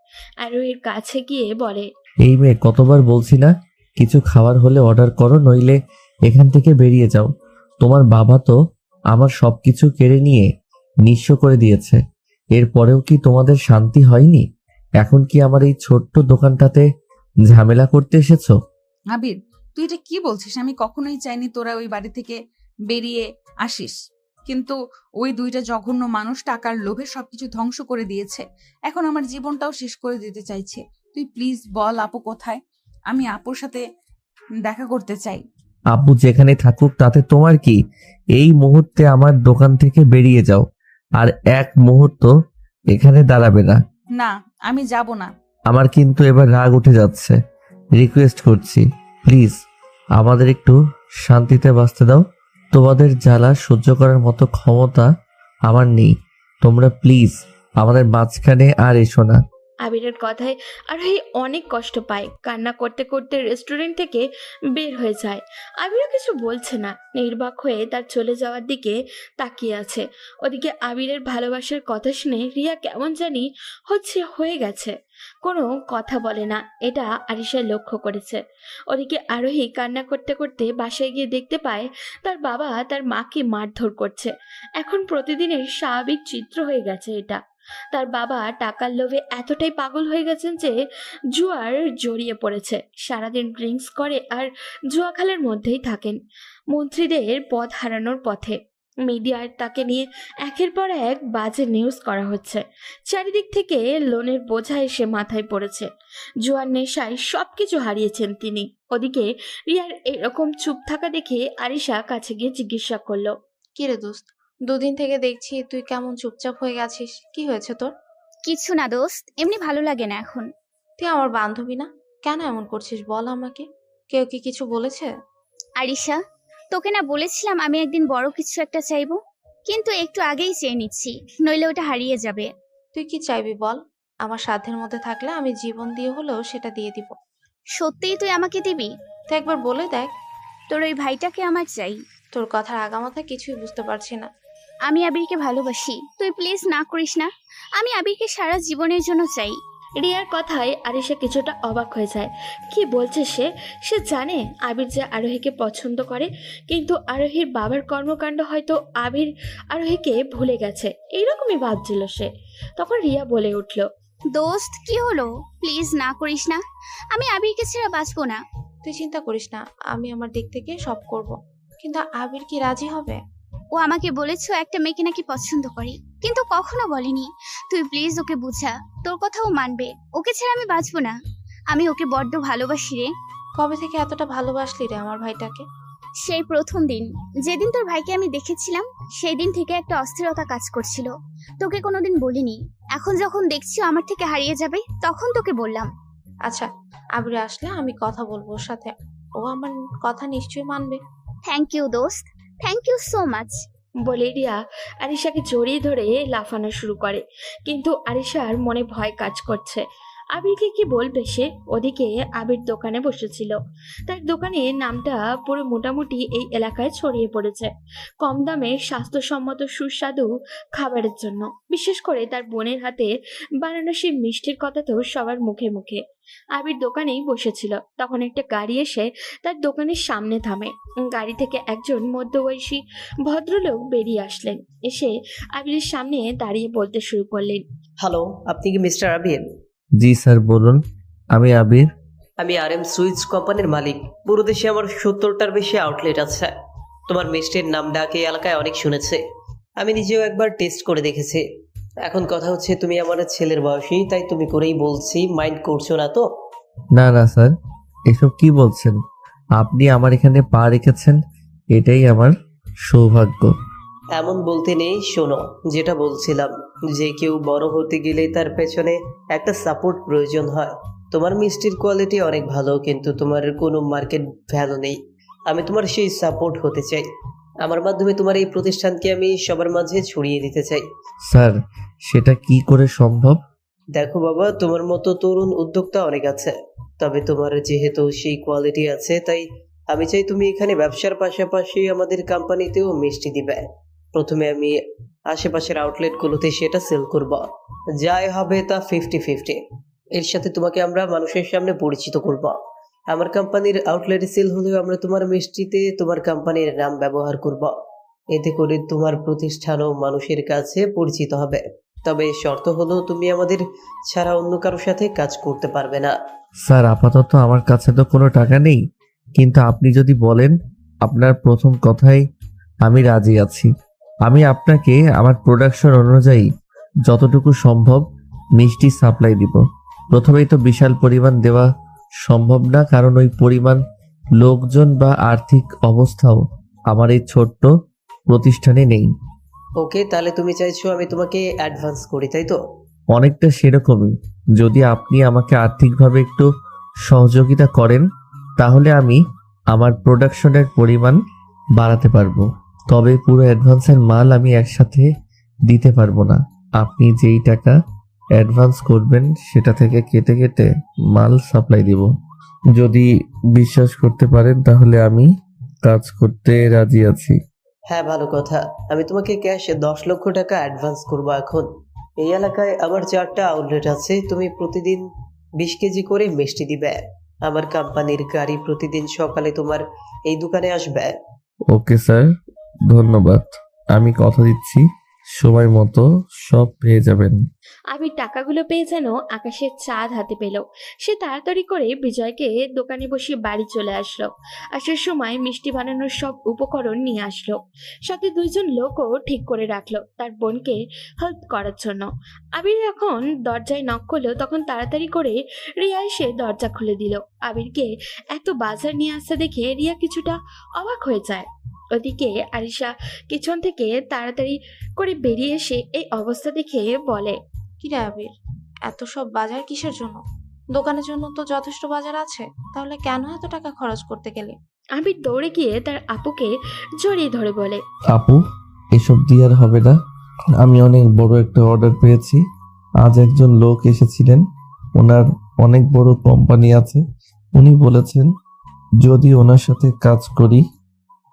আরোহীর কাছে গিয়ে বলে, এই মেয়ে, কতবার বলছি না কিছু খাবার হলে অর্ডার করো, নইলে এখান থেকে বেরিয়ে যাও। তোমার বাবা তো আমার সবকিছু কেড়ে নিয়ে নিঃস্ব করে দিয়েছে। এরপরেও কি তোমাদের শান্তি হয়নি? এখন কি আমার এই ছোট্ট দোকানটাতে ঝামেলা করতে এসেছো? আবির, তুই এটা কি বলছিস? আমি কখনোই চাইনি তোরা ওই বাড়ি থেকে বেরিয়ে আসিস, কিন্তু ওই দুইটা জঘন্য মানুষ টাকার লোভে সবকিছু ধ্বংস করে দিয়েছে। এখন আমার জীবনটাও শেষ করে দিতে চাইছে। তুই প্লিজ বল আপু কোথায়? আমি আপুর সাথে দেখা করতে চাই। আব্বু যেখানে থাকুক তাতে তোমার কি? এই মুহূর্তে আমার দোকান থেকে বেরিয়ে যাও, আর এক মুহূর্ত এখানে দাঁড়াবে না। না, আমি যাব না। আমার কিন্তু এবার রাগ উঠে যাচ্ছে। রিকোয়েস্ট করছি, প্লিজ আমাদের একটু শান্তিতে বাঁচতে দাও। তোমাদের জ্বালা সহ্য করার মতো ক্ষমতা আমার নেই। তোমরা প্লিজ আমাদের মাঝখানে আর এসো না। আবিরের কথায় আরোহী অনেক কষ্ট পায়। কান্না করতে করতে রেস্টুরেন্ট থেকে বের হয়ে যায়। আবিরও কিছু বলছে না, নির্বাক হয়ে তার চলে যাওয়ার দিকে তাকিয়ে আছে। ওদিকে আবিরের ভালোবাসার কথা শুনে রিয়া কেমন জানি হয়ে গেছে। কোনো কথা বলে না, এটা আরিশা লক্ষ্য করেছে। ওদিকে আরোহী কান্না করতে করতে বাসায় গিয়ে দেখতে পায় তার বাবা তার মাকে মারধর করছে। এখন প্রতিদিনের স্বাভাবিক চিত্র হয়ে গেছে এটা। তার বাবা টাকার লোভে এতটাই পাগল হয়ে গেছেন যে জুয়ার জড়িয়ে পড়েছে। সারাদিন ড্রিঙ্কস করে আর জুয়া খেলার মধ্যেই থাকেন। মন্ত্রীদের পদ হারানোর পথে। মিডিয়ায় তাকে নিয়ে একের পর এক বাজে নিউজ করা হচ্ছে। চারিদিক থেকে লোনের বোঝা এসে মাথায় পড়েছে। জুয়ার নেশায় সবকিছু হারিয়েছেন তিনি। ওদিকে রিয়ার এরকম চুপ থাকা দেখে আরিশা কাছে গিয়ে জিজ্ঞাসা করলো, কিরে দোস্ত, দুদিন থেকে দেখছি তুই কেমন চুপচাপ হয়ে গেছিস, কি হয়েছে তোর? কিছু না দোস্ত, এমনি ভালো লাগে না এখন। তুই আমার বান্ধবী না, কেন এমন করছিস বল আমাকে। কেউ কি কিছু বলেছে? আরিশা, তোকে না বলেছিলাম আমি একদিন বড় কিছু একটা চাইবো, কিন্তু একটু আগেই চেয়ে নিচ্ছি, নইলে ওটা হারিয়ে যাবে। তুই কি চাইবি বল? আমার সাধ্যের মধ্যে থাকলে আমি জীবন দিয়ে হলেও সেটা দিয়ে দিব। সত্যিই তুই আমাকে দিবি? তুই একবার বলে দেখ। তোর ওই ভাইটাকে আমার চাই। তোর কথার আগামাথা কিছুই বুঝতে পারছি না। আমি আবিরকে ভালোবাসি, তুই প্লিজ না করিস না। আমি আবিরকে সারা জীবনের জন্য চাই। রিয়ার কথায় আরিশা কিছুটা অবাক হয়ে যায়। কি বলছে সে? সে জানে আবির যে আরোহীকে পছন্দ করে, কিন্তু আরোহীর বাবার কর্মকাণ্ড হয়তো আবির আরোহীকে ভুলে গেছে, এইরকমই ভাবছিল সে। তখন রিয়া বলে উঠল, দোস্ত কি হলো? প্লিজ না করিস না, আমি আবিরকে ছাড়া বাঁচবো না। তুই চিন্তা করিস না, আমি আমার দিক থেকে সব করব। কিন্তু আবির কি রাজি হবে? ও আমাকে বলেছো একটা মেয়েকে নাকি পছন্দ করে, কিন্তু কখনো বলেনি। তুই প্লিজ ওকে বুঝা, তোর কথা ও মানবে। ওকে ছাড়া আমি বাঁচবো না, আমি ওকে বড্ড ভালোবাসি রে। কবে থেকে এতটা ভালোবাসলি রে আমার ভাইটাকে? সেই প্রথম দিন যেদিন তোর ভাইকে আমি দেখেছিলাম, সেই দিন থেকে একটা অস্থিরতা কাজ করছিল। তোকে কোনোদিন বলিনি, এখন যখন দেখছি আমার থেকে হারিয়ে যাবে তখন তোকে বললাম। আচ্ছা, আবির আসলে আমি কথা বলবো ওর সাথে, ও আমার কথা নিশ্চয়ই মানবে। থ্যাংক ইউ দোস্ত, থ্যাংক ইউ সো মাচ। বলে রিয়া আরিশাকে জড়িয়ে ধরে লাফানো শুরু করে। কিন্তু আরিশার মনে ভয় কাজ করছে, আবিরকে কি বলবে সে? ওদিকে আবির দোকানে বসেছিল। তার দোকানের নামটা পুরো মোটামুটি এই এলাকায় ছড়িয়ে পড়েছে কম দামে স্বাস্থ্যসম্মত সুস্বাদু খাবারের জন্য। বিশেষ করে তার বোনের হাতে বানানো সেই মিষ্টির কথা তো সবার মুখে মুখে। আবির দোকানেই বসেছিল, তখন একটা গাড়ি এসে তার দোকানের সামনে থামে। গাড়ি থেকে একজন মধ্যবয়সী ভদ্রলোক বেরিয়ে আসলেন। এসে আবিরের সামনে দাঁড়িয়ে বলতে শুরু করলেন, হ্যালো, আপনি কি মিস্টার আবির? জি স্যার, বলুন। আমি আবির। আমি RM সুইটস কোম্পানির মালিক। পুরো দেশে আমার 70টার বেশি আউটলেট আছে। তোমার মিষ্টির নাম ডাক এই এলাকায় অনেক শুনেছে। আমি নিজেও একবার টেস্ট করে দেখেছি। এখন কথা হচ্ছে তুমি আমার ছেলের বয়সী, তাই তুমি করেই বলছি, মাইন্ড করছো না তো? না না স্যার, এসব কি বলছেন? আপনি আমার এখানে পা রেখেছেন, এটাই আমার সৌভাগ্য। এমন বলতে নেই, শোনো যেটা বলছিলাম, যে কেউ বড় হতে গেলে তার পেছনে একটা সাপোর্ট প্রয়োজন হয়। তোমার মিষ্টির কোয়ালিটি অনেক ভালো, কিন্তু তোমার কোনো মার্কেট ভ্যালু নেই। আমি তোমার সেই সাপোর্ট হতে চাই। আমার মাধ্যমে তোমার এই প্রতিষ্ঠানকে আমি সবার মাঝে ছড়িয়ে দিতে চাই। স্যার, সেটা কি করে সম্ভব? দেখো বাবা, তোমার মতো তরুণ উদ্যোক্তা অনেক আছে, তবে তোমার যেহেতু সেই কোয়ালিটি আছে, তাই আমি চাই তুমি এখানে ব্যবসার পাশাপাশি আমাদের কোম্পানিতেও মিষ্টি দিবে। প্রথমে আমি আশেপাশের আউটলেটগুলোতে সেটা সেল করব, যাই হবে তা 50-50। এর সাথে তোমাকে আমরা মানুষের সামনে পরিচিত করব। আমার কোম্পানির আউটলেটে সেল হলেও আমরা তোমার মিষ্টিতে তোমার কোম্পানির নাম ব্যবহার করব। এতে করে তোমার প্রতিষ্ঠানও মানুষের কাছে পরিচিত হবে। তবে শর্ত হলো তুমি আমাদের ছাড়া অন্য কারোর সাথে কাজ করতে পারবে না। স্যার, আপাতত আমার কাছে তো কোনো টাকা নেই, কিন্তু আপনি যদি বলেন, আপনার প্রথম কথাই আমি রাজি আছি। আমি আপনাকে আমার প্রোডাকশন অনুযায়ী যতটুকু সম্ভব মিষ্টি সাপ্লাই দিব। প্রথমেই তো বিশাল পরিমাণ দেওয়া সম্ভব না, কারণ ওই পরিমাণ লোকজন বা আর্থিক অবস্থাও আমার এই ছোট্ট প্রতিষ্ঠানে নেই। ওকে, তাহলে তুমি চাইছো আমি তোমাকে অ্যাডভান্স করি, তাই তো? অনেকটা সেরকমই। যদি আপনি আমাকে আর্থিকভাবে একটু সহযোগিতা করেন, তাহলে আমি আমার প্রোডাকশনের পরিমাণ বাড়াতে পারবো। তবে পুরো অ্যাডভান্সের মাল আমি একসাথে দিতে পারবো না। আপনি যেই টাকা অ্যাডভান্স করবেন সেটা থেকে কেটে কেটে মাল সাপ্লাই দিব। যদি বিশ্বাস করতে পারেন তাহলে আমি কাজ করতে রাজি আছি। হ্যাঁ, ভালো কথা। আমি তোমাকে ক্যাশে 10 লক্ষ টাকা অ্যাডভান্স করবো। এখন এই এলাকায় আমার 4টা আউটলেট আছে। তুমি প্রতিদিন 20 কেজি করে মিষ্টি দিবে। আমার কোম্পানির গাড়ি প্রতিদিন সকালে তোমার এই দোকানে আসবে। ওকে স্যার, ধন্যবাদ। আমি কথা দিচ্ছি সময় মতো সব পেয়ে যাবেন। আবির টাকাগুলো পেয়ে যেন আকাশের চাঁদ হাতে পেল। সে তাড়াতাড়ি করে বিজয়কে দোকানে বসিয়ে বাড়ি চলে আসলো। আসার সময় মিষ্টি বানানোর সব উপকরণ নিয়ে আসলো, সাথে 2জন লোকও ঠিক করে রাখলো তার বোনকে হেল্প করার জন্য। আবির এখন দরজায় নক করলো, তখন তাড়াতাড়ি করে রিয়া এসে দরজা খুলে দিল। আবিরকে এত বাজার নিয়ে আসতে দেখে রিয়া কিছুটা অবাক হয়ে যায়। ওদিকে আরিশা পিছন থেকে তাড়াতাড়ি করে বেরিয়ে এসে এই অবস্থা দেখে বলে, কি রে আবির, এত সব বাজার কিসের জন্য? দোকানের জন্য তো যথেষ্ট বাজার আছে, তাহলে কেন এত টাকা খরচ করতে গেলে? আবির দৌড়ে গিয়ে তার আপুকে জড়িয়ে ধরে বলে, আপু, এসব দিয়ে আর হবে না। আমি অনেক বড় একটা অর্ডার পেয়েছি। আজ একজন লোক এসেছিলেন, ওনার অনেক বড় কোম্পানি আছে। উনি বলেছেন যদি ওনার সাথে কাজ করি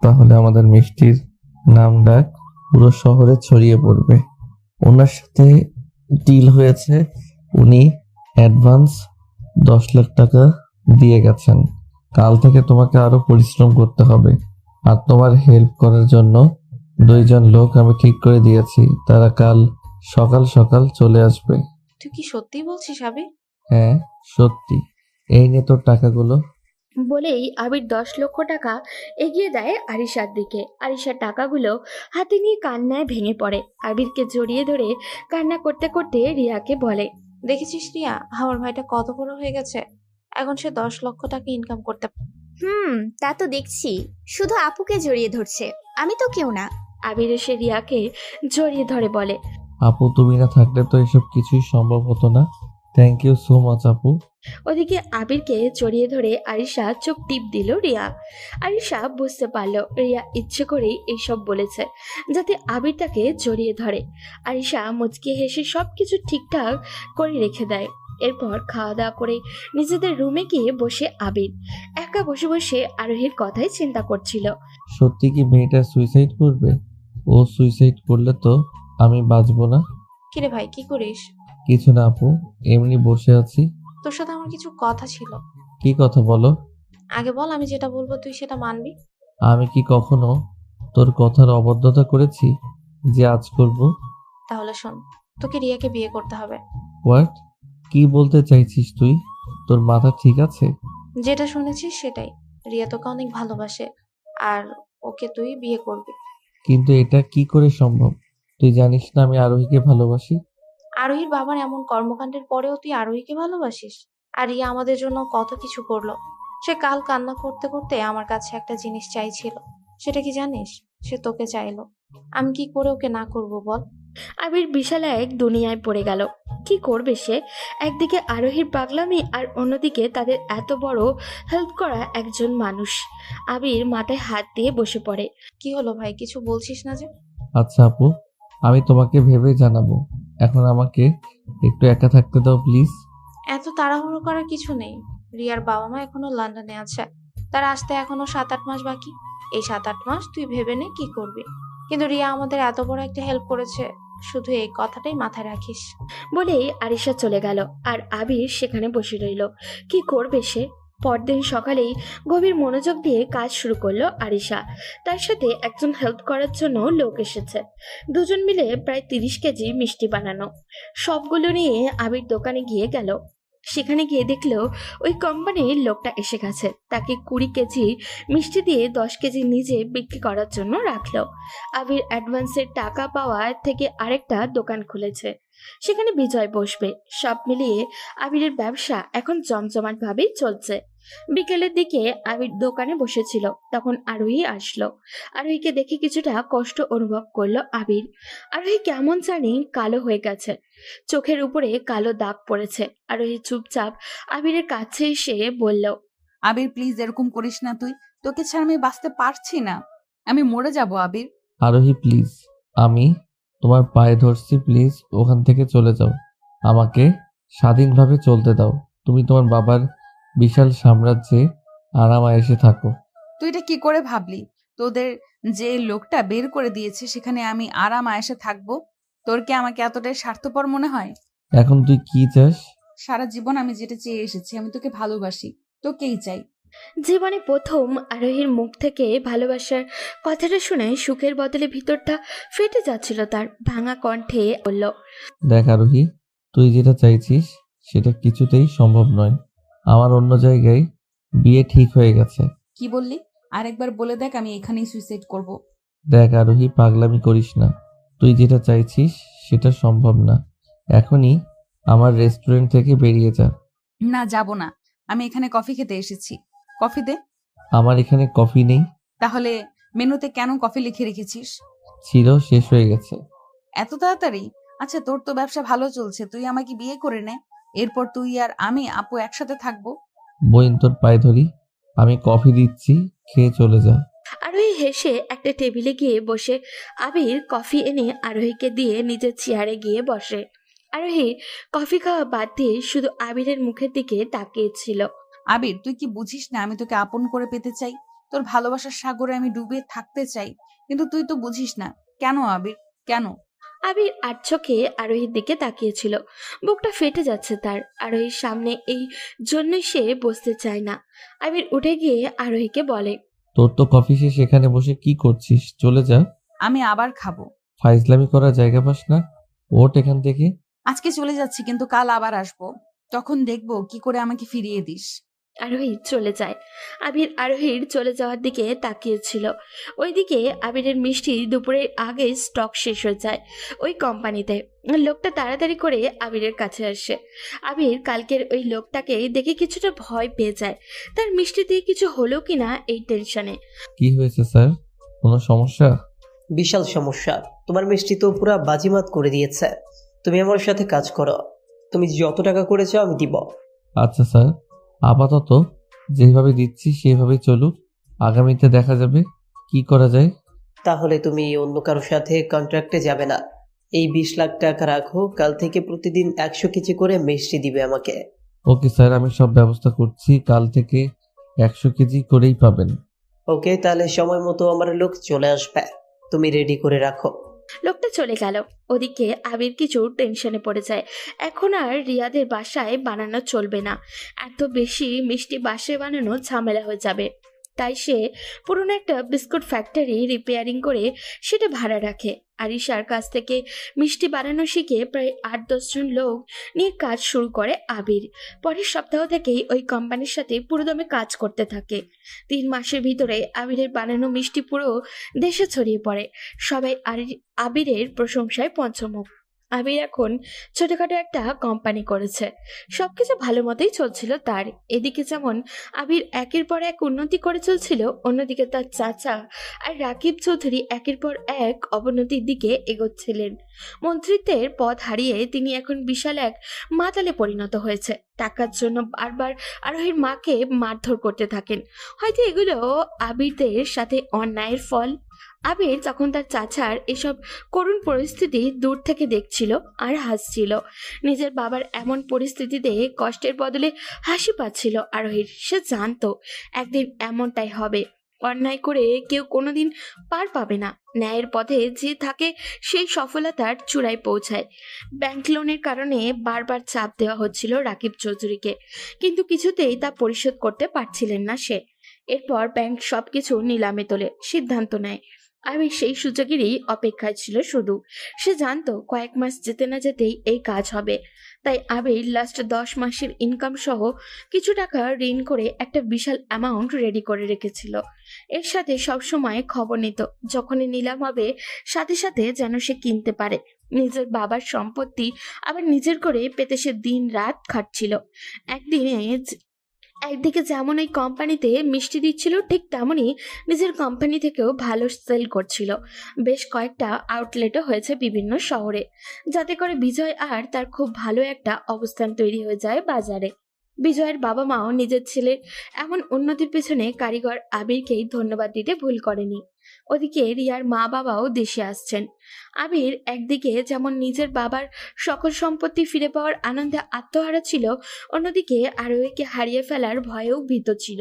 তাহলে আমাদের মিষ্টির নাম ডাক পুরো শহরে ছড়িয়ে পড়বে। ওনার সাথে ডিল হয়েছে, উনি অ্যাডভান্স 10 লাখ টাকা দিয়ে গেছেন। কাল থেকে তোমাকে আরো পরিশ্রম করতে হবে। আর তোমার হেল্প করার জন্য 2জন লোক আমি ঠিক করে দিয়েছি, তারা কাল সকাল সকাল চলে আসবে। তুই কি সত্যি বলছিস আবির? হ্যাঁ, সত্যি। এই নে তোর টাকাগুলো। বলেই আবির 10 লক্ষ টাকা এগিয়ে দেয় আরিশার দিকে। আরিশা টাকাগুলো হাতে নিয়ে কান্নায় ভেঙে পড়ে। আবিরকে জড়িয়ে ধরে কান্না করতে করতে রিয়াকে বলে, দেখেছিস রিয়া, আমার ভাইটা কত বড় হয়ে গেছে। এখন সে 10 লক্ষ টাকা ইনকাম করতে পারে। তা তো দেখছি। শুধু আপুকে জড়িয়ে ধরছে, আমি তো কেউ না। আবির এসে রিয়াকে জড়িয়ে ধরে বলে, আপু, তুমি না থাকলে তো এসব কিছুই সম্ভব হতো না। থ্যাংক ইউ সো মাচ আপু। ওদিকে আবিরকে জড়িয়ে ধরে আরিশা চোখ টিপ দিল রিয়া। আরিশা বুঝতে পারলো রিয়া ইচ্ছে করেই এইসব বলেছে যাতে আবির তাকে জড়িয়ে ধরে। আরিশা মুচকি হেসে সবকিছু ঠিকঠাক করে রেখে দেয়। এরপর খাওয়া দাওয়া করে নিজেদের রুমে গিয়ে বসে আবির একা বসে বসে আরোহীর কথাই চিন্তা করছিল। সত্যি কি মেয়েটা সুইসাইড করবে? ও সুইসাইড করলে তো আমি বাঁচবো না। কিরে ভাই, কি করিস? কিছু না আপু, এমনি বসে আছি। তোর সাথে আমার কিছু কথা ছিল। কি কথা বলো? আগে বল, আমি যেটা বলবো তুই সেটা মানবি। আমি কি কখনো তোর কথার অবদ্ধতা করেছি যে আজ করব? তাহলে শোন, তোকে রিয়াকে বিয়ে করতে হবে। হোয়াট? কি বলতে চাইছিস তুই? তোর মাথা ঠিক আছে? যেটা শুনেছিস সেটাই। রিয়া তোকে অনেক ভালোবাসে, আর ওকে তুই বিয়ে করবি। কিন্তু এটা কি করে সম্ভব? তুই জানিস না আমি আরোহীকে ভালোবাসি। আরোহীর বাবার এমন কর্মকাণ্ডের পরেও তুই আরোহীকে ভালোবাসিস? আর রিয়া আমাদের জন্য কত কিছু করলো। সে কাল কান্না করতে করতে আমার কাছে একটা জিনিস চাইছিল। সেটা কি জানিস? সে তোকে চাইলো। আমি কি করে ওকে না করব বল? আবির বিশাল এক দুনিয়ায় পড়ে গেল। কি করবে সে? একদিকে আরোহীর পাগলামি আর অন্যদিকে তাদের এত বড় হেল্প করা একজন মানুষ। আবির মাথায় হাত দিয়ে বসে পড়ে। কি হলো ভাই, কিছু বলছিস না যে? আচ্ছা আপু, আমি তোমাকে ভেবে জানাবো। এখন আমাকে একটু একা থাকতে দাও প্লিজ। এত তাড়াহুড়ো করার কিছু নেই। রিয়ার বাবা মা এখনো লন্ডনে আছে, তার আসতে এখনো 7-8 মাস বাকি। এই 7-8 মাস তুই ভেবে নে কি করবি। কিন্তু রিয়া আমাদের এত বড় একটা হেল্প করেছে, শুধু এই কথাটাই মাথায় রাখিস। বলেই আরিশা চলে গেল আর আবির সেখানে বসে রইল। কি করবে সে? পরদিন সকালেই গভীর মনোযোগ দিয়ে কাজ শুরু করলো আরিশা। তার সাথে একজন হেল্প করার জন্য লোক এসেছে। দুজন মিলে প্রায় 30 কেজি মিষ্টি বানানো। সবগুলো নিয়ে আবির দোকানে গিয়ে গেল। সেখানে গিয়ে দেখলো ওই কোম্পানির লোকটা এসে গেছে। তাকে 20 কেজি মিষ্টি দিয়ে 10 কেজি নিজে বিক্রি করার জন্য রাখলো। আবির অ্যাডভান্সের টাকা পাওয়ার থেকে আরেকটা দোকান খুলেছে, সেখানে বিজয় বসবে। সব মিলিয়ে আবিরের ব্যবসা এখন জমজমাট ভাবেই চলছে। বিকেলের দিকে আবির দোকানে বসেছিল, তখন আরোহী আসলো। আরোহীকে দেখে কিছুটা কষ্ট অনুভব করলো আবির। আরোহী কেমন জানি কালো হয়ে গেছে, চোখের উপরে কালো দাগ পড়েছে। আরোহী চুপচাপ আবিরের কাছে এসে বলল, আবির প্লিজ এরকম করিস না। তোকে ছাড়া আমি বাঁচতে পারছি না, আমি মরে যাব আবির। আরোহী প্লিজ, আমি তোমার পায়ে ধরছি, প্লিজ ওখান থেকে চলে যাও। আমাকে স্বাধীনভাবে চলতে দাও। তুমি তোমার বাবার বিশাল সাম্রাজ্যে আরামায়েশে থাকো। তুই এটা কি করে ভাবলি? তোদের যে লোকটা বের করে দিয়েছে সেখানে আমি আরাম আয়েশে থাকবো? তোর কি আমাকে এতটাই স্বার্থপর মনে হয়? এখন তুই কি চাস? সারা জীবন আমি যেটা চেয়ে এসেছি, আমি তোকে ভালোবাসি, তোকেই চাই। জীবনে প্রথম আরোহীর মুখ থেকে ভালোবাসার কথাটা শুনে সুখের বদলে ভিতরটা ফেটে যাচ্ছিল তার। ভাঙা কণ্ঠে বলল, দেখ আরোহী, তুই যেটা চাইছিস সেটা কিছুতেই সম্ভব নয়। আমার অন্য জায়গায় বিয়ে ঠিক হয়ে গেছে। কি বললি? আরেকবার বলে দেখ, আমি এখানেই সুইসাইড করব। দেখ আরোহী, পাগলামি করিস না। তুই যেটা চাইছিস সেটা সম্ভব না। এখনই আমার রেস্টুরেন্ট থেকে বেরিয়ে যা। না, যাব না। আমি এখানে কফি খেতে এসেছি। কফি দে। আমার এখানে কফি নেই। তাহলে মেনুতে কেন কফি লিখে রেখেছিস? ছিল, শেষ হয়ে গেছে। এত তাড়াতাড়ি? আচ্ছা, তোর তো ব্যবসা ভালো চলছে, তুই আমাকে বিয়ে করে নে। এরপর তুই আর আমি আপু একসাথে থাকবো। বোন, তোর পায়ে ধরি, আমি কফি দিচ্ছি খেয়ে চলে যা। আরোহী হেসে একটা টেবিলে গিয়ে বসে আবির কফি এনে আরোহীকে দিয়ে নিজের চেয়ারে গিয়ে বসে। আরোহী কফি খাওয়া বাদ দিয়ে শুধু আবিরের মুখের দিকে তাকিয়েছিল। আবির, তুই কি বুঝিস না আমি তোকে আপন করে পেতে চাই? তোর ভালোবাসার সাগরে আমি ডুবে থাকতে চাই, কিন্তু তুই তো বুঝিস না। কেন আবির, কেন? আবির আর চোখে আরোহীর দিকে তাকিয়েছিল। বুকটা ফেটে যাচ্ছে তার। আরোহীর সামনে এই জন্যই সে বসতে চায় না। আবির উঠে গিয়ে আরোহীকে বলে, তোর তো কফি শেষ, এখানে বসে কি করছিস? চলে যা। আমি আবার খাবো। ফাইজলামি করার জায়গা পাস না? ওঠ এখান থেকে। আজকে চলে যাচ্ছি, কিন্তু কাল আবার আসবো। তখন দেখবো কি করে আমাকে ফিরিয়ে দিস। আরোহী চলে যায়। আবির আরোহীর চলে যাওয়ার দিকে তাকিয়েছিল। ওইদিকে আবিরের মিষ্টি দুপুরের আগে স্টক শেষ হয়ে যায় ওই কোম্পানিতে। লোকটা তাড়াতাড়ি করে আবিরের কাছে আসে। আবির কালকের ওই লোকটাকে দেখে কিছুটা ভয় পেয়ে যায়। তার মিষ্টি দিয়ে কিছু হলো কিনা এই টেনশনে। কি হয়েছে স্যার? কোনো সমস্যা? বিশাল সমস্যা। তোমার মিষ্টি তো পুরা বাজিমাত করে দিয়েছে। তুমি আমার সাথে কাজ করো, তুমি যত টাকা করেছো আমি দিব। আচ্ছা স্যার, আপাতত যেভাবে দিচ্ছি সেভাবেই চলুক, আগামীতে দেখা যাবে কি করা যায়। তাহলে তুমি অন্য কারোর সাথে কন্ট্রাক্টে যাবে না। এই 20 লাখ টাকা রাখো, কাল থেকে প্রতিদিন 100 কেজি করে মিষ্টি দিবে আমাকে। ওকে স্যার, আমি সব ব্যবস্থা করছি, কাল থেকে 100 কেজি করেই পাবেন। ওকে, তাহলে সময় মতো আমার লোক চলে আসবে, তুমি রেডি করে রাখো। লোকটা চলে গেল। ওদিকে আবির কিছু টেনশনে পড়ে যায়। এখন আর রিয়াদের বাসায় বানানো চলবে না। এত বেশি মিষ্টি বাসায় বানানো ঝামেলা হয়ে যাবে। তাই সে পুরনো একটা বিস্কুট ফ্যাক্টরি রিপেয়ারিং করে সেটা ভাড়া রাখে। আরিশার কাছ থেকে মিষ্টি বানানো শিখে প্রায় 8-10 জন লোক নিয়ে কাজ শুরু করে আবির। পরের সপ্তাহ থেকেই ওই কোম্পানির সাথে পুরোদমে কাজ করতে থাকে। 3 মাসের ভিতরে আবিরের বানানো মিষ্টি পুরো দেশে ছড়িয়ে পড়ে। সবাই আবিরের প্রশংসায় পঞ্চমুখ। আবির এখন ছোটখাটো একটা কোম্পানি করেছে। সবকিছু ভালো মতোই চলছিল তার। এদিকে যেমন আবির একের পর এক উন্নতি করে চলছিল, অন্যদিকে তার চাচা আর রাকিব চৌধুরী একের পর এক অবনতির দিকে এগোচ্ছিলেন। মন্ত্রিত্বের পদ হারিয়ে তিনি এখন বিশাল এক মাতালে পরিণত হয়েছে। টাকার জন্য বারবার আরোহীর মাকে মারধর করতে থাকেন। হয়তো এগুলো আবিরদের সাথে অন্যায়ের ফল। আবির তখন তার চাচার এসব করুণ পরিস্থিতি দূর থেকে দেখছিল আর হাসছিল। নিজের বাবার এমন পরিস্থিতিতে কষ্টের বদলে হাসি পাচ্ছিল আরোহীর। সে জানতো একদিন এমনটাই হবে। অন্যায় করে কেউ কোনোদিন পার পাবে না। ন্যায়ের পথে যে থাকে সেই সফলতার চূড়ায় পৌঁছায়। ব্যাংক লোনের কারণে বারবার চাপ দেওয়া হচ্ছিল রাকিব চৌধুরীকে, কিন্তু কিছুতেই তা পরিশোধ করতে পারছিলেন না সে। এরপর ব্যাংক সবকিছু নিলামে তোলে, সিদ্ধান্ত নেয়। আবির সেই সুযোগেরই অপেক্ষায় ছিল শুধু। সে জানতো কয়েক মাস যেতে না যেতেই এই কাজ হবে। তাই আবির লাস্ট 10 মাসের ইনকাম সহ কিছু টাকা ঋণ করে একটা বিশাল অ্যামাউন্ট রেডি করে রেখেছিল। এর সাথে সবসময় খবর নিত, যখনই নিলাম হবে সাথে সাথে যেন সে কিনতে পারে। নিজের বাবার সম্পত্তি আবার নিজের করে পেতে সে দিন রাত খাটছিল। একদিকে যেমন এই কোম্পানিতে মিষ্টি দিচ্ছিল, ঠিক তেমনই নিজের কোম্পানি থেকেও ভালো সেল করছিল। বেশ কয়েকটা আউটলেটও হয়েছে বিভিন্ন শহরে, যাতে করে বিজয় আর তার খুব ভালো একটা অবস্থান তৈরি হয়ে যায় বাজারে। বিজয়ের বাবা মাও নিজের ছেলের এমন উন্নতির পেছনে কারিগর আবিরকেই ধন্যবাদ দিতে ভুল করেনি। ওদিকে রিয়ার মা বাবাও দেশে আসছেন। আবির একদিকে যেমন নিজের বাবার সকল সম্পত্তি ফিরে পাওয়ার আনন্দে আত্মহারা ছিল, অন্যদিকে আরোহীকে হারিয়ে ফেলার ভয়েও ভীত ছিল।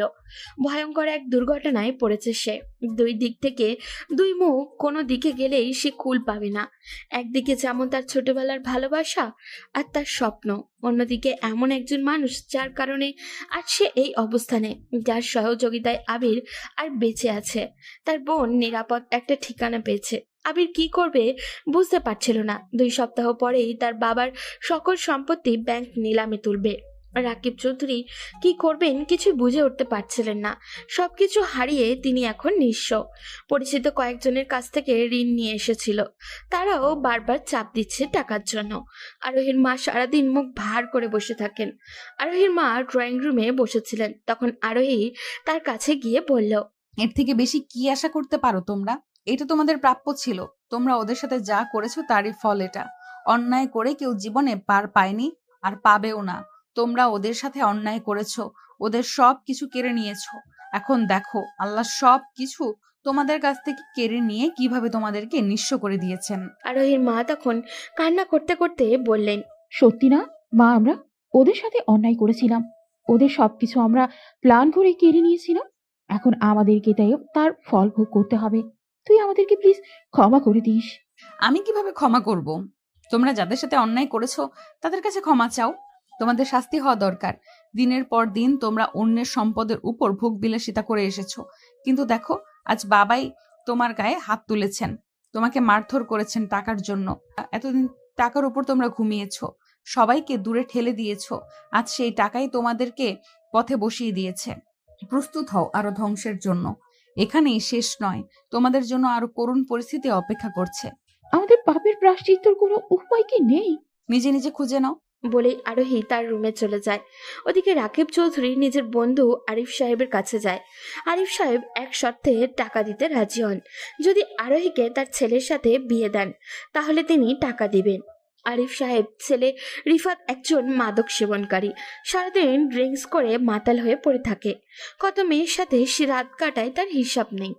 ভয়ঙ্কর এক দুর্ঘটনায় পড়েছে সে। দুই দিক থেকে দুই মুখ, কোনো দিকে গেলেই সে কুল পাবে না। একদিকে যেমন তার ছোটবেলার ভালোবাসা আর তার স্বপ্ন, অন্যদিকে এমন একজন মানুষ যার কারণে আজ সে এই অবস্থানে, যার সহযোগিতায় আবির আর বেঁচে আছে। তার বোন নিরাপদ একটা ঠিকানা পেয়েছে। আবির কি করবে বুঝতে পারছিল না। 2 সপ্তাহ পরেই তার বাবার সকল সম্পত্তি ব্যাংক নিলামে তুলবে। রাকিব চৌধুরী কি করবেন কিছু বুঝে উঠতে পারছিলেন না। সবকিছু হারিয়ে তিনি এখন নিঃস্ব। পরিচিত কয়েকজনের কাছ থেকে ঋণ নিয়ে এসেছিল, তারাও বারবার চাপ দিচ্ছে টাকার জন্য। আরোহীর মা সারাদিন মুখ ভার করে বসে থাকেন। আরোহীর মা ড্রয়িং রুমে বসেছিলেন, তখন আরোহী তার কাছে গিয়ে বলল, এর থেকে বেশি কি আশা করতে পারো তোমরা? এটা তোমাদের প্রাপ্য ছিল। তোমরা ওদের সাথে যা করেছো তারই ফল এটা। অন্যায় করে কেউ জীবনে পার পায়নি আর পাবেও না। তোমরা ওদের সাথে অন্যায় করেছো, ওদের সব কিছু কেড়ে নিয়েছো। এখন দেখো আল্লাহ সব কিছু তোমাদের কাছ থেকে কেড়ে নিয়ে কিভাবে তোমাদেরকে নিঃস্ব করে দিয়েছেন। আরোহীর মা তখন কান্না করতে করতে বললেন, সত্যি না মা, আমরা ওদের সাথে অন্যায় করেছিলাম। ওদের সবকিছু আমরা প্ল্যান করে কেড়ে নিয়েছিলাম। এখন আমাদেরকে তার ফল ভোগ করতে হবে। তুই আমাদেরকে প্লিজ ক্ষমা করে দিস। আমি কিভাবে ক্ষমা করব? তোমরা যাদের সাথে অন্যায় করেছো তাদের কাছে ক্ষমা চাও। তোমাদের শাস্তি হওয়া দরকার। দিনের পর দিন তোমরা অন্যের সম্পদের উপর ভোগ বিলাসিতা করে এসেছো, কিন্তু দেখো আজ বাবাই তোমার গায়ে হাত তুলেছেন, তোমাকে মারধর করেছেন টাকার জন্য। এতদিন টাকার উপর তোমরা ঘুমিয়েছো, সবাইকে দূরে ঠেলে দিয়েছো। আজ সেই টাকাই তোমাদেরকে পথে বসিয়ে দিয়েছে। প্রস্তুত হও আরো ধ্বংসের জন্য। এখানেই শেষ নয়, তোমাদের জন্য আরো করুণ পরিস্থিতি অপেক্ষা করছে। আমাদের পাপের প্রায়শ্চিত্তর কোনো উপায় কি নেই? নিজে নিজে খুঁজে নাও। বলেই আরোহী তার রুমে চলে যায়। ওদিকে রাকিব চৌধুরী নিজের বন্ধু আরিফ সাহেবের কাছে যায়। আরিফ সাহেব এক শর্তে টাকা দিতে রাজি হন। যদি আরোহীকে তার ছেলের সাথে বিয়ে দেন তাহলে তিনি টাকা দিবেন। আরিফ সাহেব ছেলে রিফাত একজন মাদক সেবনকারী, সারাদিন ড্রিঙ্কস করে মাতাল হয়ে পড়ে থাকে। কত মেয়ের সাথে সে রাত কাটায় তার হিসাব নেই।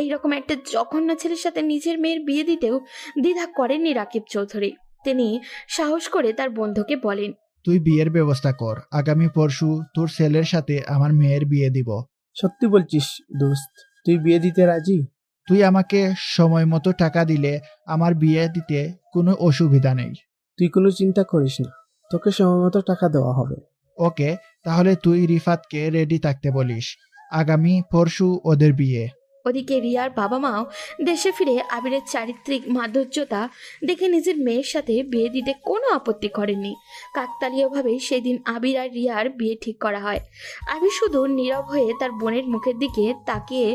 এইরকম একটা জঘন্য ছেলের সাথে নিজের মেয়ের বিয়ে দিতেও দ্বিধা করেননি রাকিব চৌধুরী। তিনি সাহস করে তার বন্ধুকে বলেন, তুই বিয়ের ব্যবস্থা কর, আগামী পরশু তোর ছেলের সাথে আমার মেয়ের বিয়ে দিব। সত্যি বলছিস দোস্ত? তুই বিয়ে দিতে রাজি? তুই আমাকে সময় মতো টাকা দিলে আমার বিয়ে দিতে কোনো অসুবিধা নেই। তুই কোনো চিন্তা করিস না, তোকে সময় মতো টাকা দেওয়া হবে। ওকে, তাহলে তুই রিফাতকে রেডি থাকতে বলিস, আগামী পরশু ওদের বিয়ে। ওদিকে রিয়ার বাবা মাও দেশে ফিরে আবিরের চারিত্রিক মাধুর্যতা দেখে নিজের মেয়ের সাথে বিয়ে দিতে কোনো আপত্তি করেননি। কাকতালীয়ভাবে সেদিন আবির আর রিয়ার বিয়ে ঠিক করা হয়। আবির শুধু নীরব হয়ে তার বোনের মুখের দিকে তাকিয়ে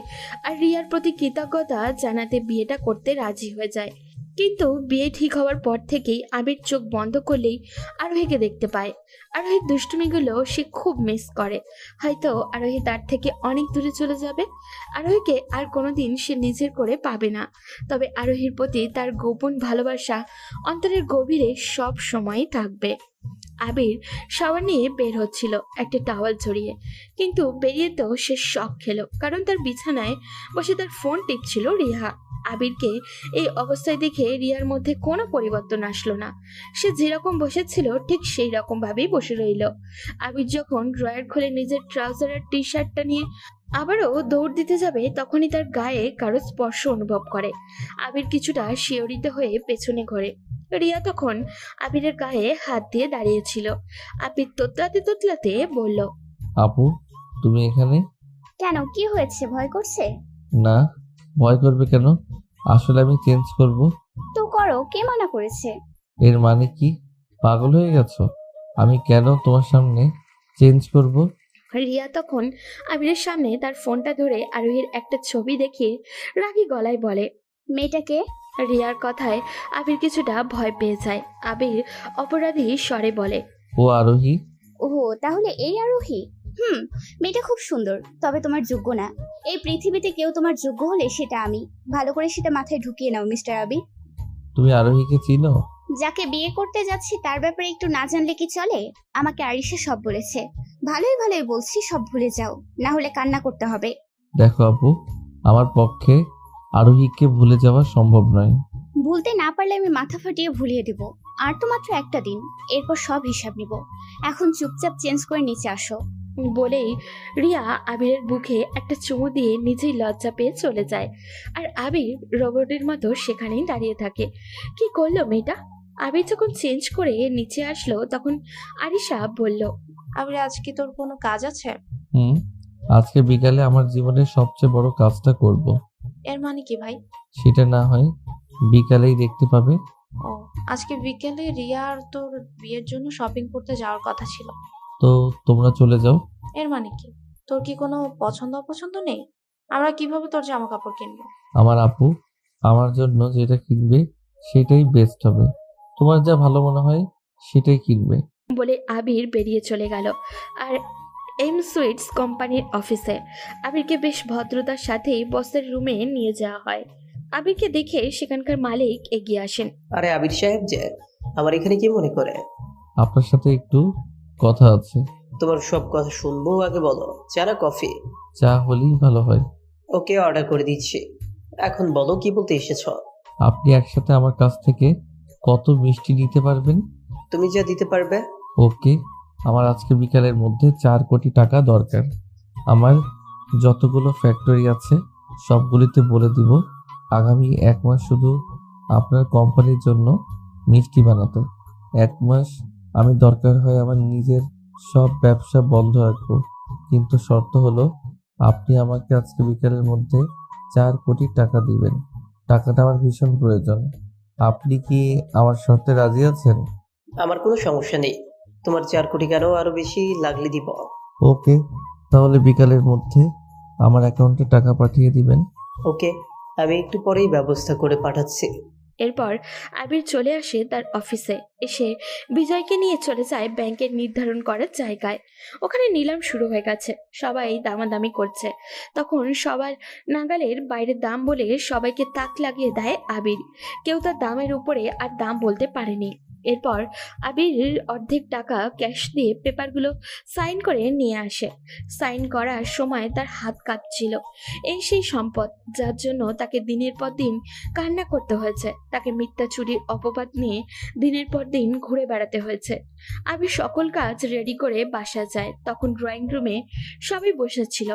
আর রিয়ার প্রতি কৃতজ্ঞতা জানাতে বিয়েটা করতে রাজি হয়ে যায়। কিন্তু বিয়ে ঠিক হওয়ার পর থেকেই আবির চোখ বন্ধ করলেই আরোহীকে দেখতে পায়। আরোহীর দুষ্টুমিগুলো সে খুব মিস করে। হয়তো আরোহী তার থেকে অনেক দূরে চলে যাবে, আরোহীকে আর কোনোদিন সে নিজের করে পাবে না। তবে আরোহীর প্রতি তার গোপন ভালোবাসা অন্তরের গভীরে সব সময় থাকবে। আবির শাওয়ার নিয়ে বের হচ্ছিল একটা টাওয়াল জড়িয়ে, কিন্তু বেরিয়ে তো সে শক খেলো, কারণ তার বিছানায় বসে তার ফোন টিপছিল রিহা। আবিরকে এই অবস্থায় দেখে রিয়ার মধ্যে কোনো পরিবর্তন আসলো না। সে যেরকম বসেছিল ঠিক সেই রকম ভাবেই বসে রইল। আবির যখন ড্রয়ার খুলে নিজের ট্রাউজার আর টি শার্টটা নিয়ে আবারও দৌড় দিতে যাবে, তখনই তার গায়ে কারো স্পর্শ অনুভব করে। আবির কিছুটা শিহরিত হয়ে পেছনে ঘোরে। রিয়া তখন আবিরের গায়ে হাত দিয়ে দাঁড়িয়েছিল। আবির তোতলাতে তোতলাতে বলল, আপু, তুমি এখানে? কেন, কি হয়েছে? ভয় করছে? না, ভয় করবে কেন? আসলে আমি চেঞ্জ করব। তো করো, কে মানা করেছে? এর মানে কি? পাগল হয়ে গেছো? আমি কেন তোমার সামনে চেঞ্জ করব? রিয়া তখন আবিরের সামনে তার ফোনটা ধরে আরোহীর একটা ছবি দেখিয়ে রাগী গলায় বলে, মেয়েটাকে? রিয়ার কথায় আবির কিছুটা ভয় পেয়ে যায়। আবির অপরাধী স্বরে বলে, ও আরোহী? ওহো, তাহলে এই আরোহী। মেয়েটা খুব সুন্দর, তবে তোমার যোগ্য না। এই পৃথিবীতে কেউ তোমার যোগ্য হলে সেটা আমি। ভালো করে সেটা মাথায় ঢুকিয়ে নাও মিস্টার আবির। তুমি আরোহীকে চিনো? যাকে বিয়ে করতে যাচ্ছি তার ব্যাপারে একটু না জানলে কি চলে? আমাকে আরিশা সব বলেছে। ভালোই ভালোই বলছি, সব ভুলে যাও, না হলে কান্না করতে হবে। দেখো আপু, আমার পক্ষে আরোহীকে ভুলে যাওয়া সম্ভব নয়। ভুলতে না পারলে আমি মাথা ফাটিয়ে ভুলিয়ে দেব। আর তো মাত্র একটা দিন, এরপর সব হিসাব নিব। এখন চুপচাপ চেঞ্জ করে নিচে আসো। বলেই রিয়া আবিরের বুকে একটা চুমু দিয়ে নিজেই লজ্জা পেয়ে চলে যায়। আর আবির রোবটের মতো সেখানেই দাঁড়িয়ে থাকে। কি করলো মেয়েটা? আবির যখন চেঞ্জ করে নিচে আসলো তখন আরিশা বলল, আবির, আজকে তোর কোনো কাজ আছে? আজকে বিকালে আমার জীবনের সবচেয়ে বড় কাজটা করব। এর মানে কি ভাই? সেটা না হয় বিকালেই দেখতে পাবে। ও, আজকে বিকেলে রিয়া আর তোর বিয়ের জন্য শপিং করতে যাওয়ার কথা ছিল। তো তোমরা চলে যাও। এর মানে কি? তোর কি কোনো পছন্দ অপছন্দ নেই? আমরা কিভাবে তোর জামা কাপড় কিনবো? আমার আপু আমার জন্য যেটা কিনবে সেটাই বেস্ট হবে। তোমার যা ভালো মনে হয় সেটাই কিনবে। বলে আবির বেরিয়ে চলে গেল। আর এম সুইটস কোম্পানির অফিসে আবিরকে বেশ ভদ্রতার সাথেই বসের রুমে নিয়ে যাওয়া হয়। আবিরকে দেখে সেখানকার মালিক এগিয়ে আসেন। আরে আবির সাহেব যে, আমার এখানে কি মনে করে? আপনার সাথে একটু কথা আছে। তোমার সব কথা শুনবো, আগে বলো চা না কফি? চা হলেই ভালো হয়। ওকে, অর্ডার করে দিচ্ছি। এখন বলো কি বলতে এসেছ? আপনি একসাথে আমার কাছ থেকে কত মিষ্টি নিতে পারবেন? তুমি যা দিতে পারবে। ওকে, আমার আজকে বিকালের মধ্যে 4 কোটি টাকা দরকার। আমার যতগুলো ফ্যাক্টরি আছে সবগুলিতে বলে দিব আগামী 1 মাস শুধু আপনার কোম্পানির জন্য মিষ্টি বানাতে। 1 মাস আমি দরকার হয় আমার নিজের সব ব্যবসা বন্ধ রাখবো, কিন্তু শর্ত হলো আপনি আমাকে আজকে বিকালের মধ্যে 4 কোটি টাকা দিবেন। টাকাটা আমার ভীষণ প্রয়োজন। আপনি কি আমার শর্তে রাজি আছেন? আমার কোনো সমস্যা নেই, তোমার 4 কোটি কেন, আরো বেশি লাগলে দিব। ওকে, তাহলে বিকালের মধ্যে আমার অ্যাকাউন্টে টাকা পাঠিয়ে দিবেন। ওকে, আমি একটু পরেই ব্যবস্থা করে পাঠাচ্ছি। এরপর আবির চলে আসে তার অফিসে। এসে বিজয়কে নিয়ে চলে যায় ব্যাংকের নির্ধারণ করার জায়গায়। ওখানে নিলাম শুরু হয়ে গেছে, সবাই দামাদামি করছে। তখন সবার নাগালের বাইরে দাম বলে সবাইকে তাক লাগিয়ে দেয় আবির। কেউ তার দামের উপরে আর দাম বলতে পারেনি। এরপর আবির অর্ধেক টাকা ক্যাশ দিয়ে পেপারগুলো সাইন করে নিয়ে আসে। সাইন করার সময় তার হাত কাঁপছিল। এই সেই সম্পদ যার জন্য তাকে দিনের পর দিন কান্না করতে হয়েছে, তাকে মিথ্যা চুরির অপবাদ নিয়ে দিনের পর দিন ঘুরে বেড়াতে হয়েছে। আবির সকল কাজ রেডি করে বাসা যায়। তখন ড্রয়িং রুমে সবাই বসেছিল।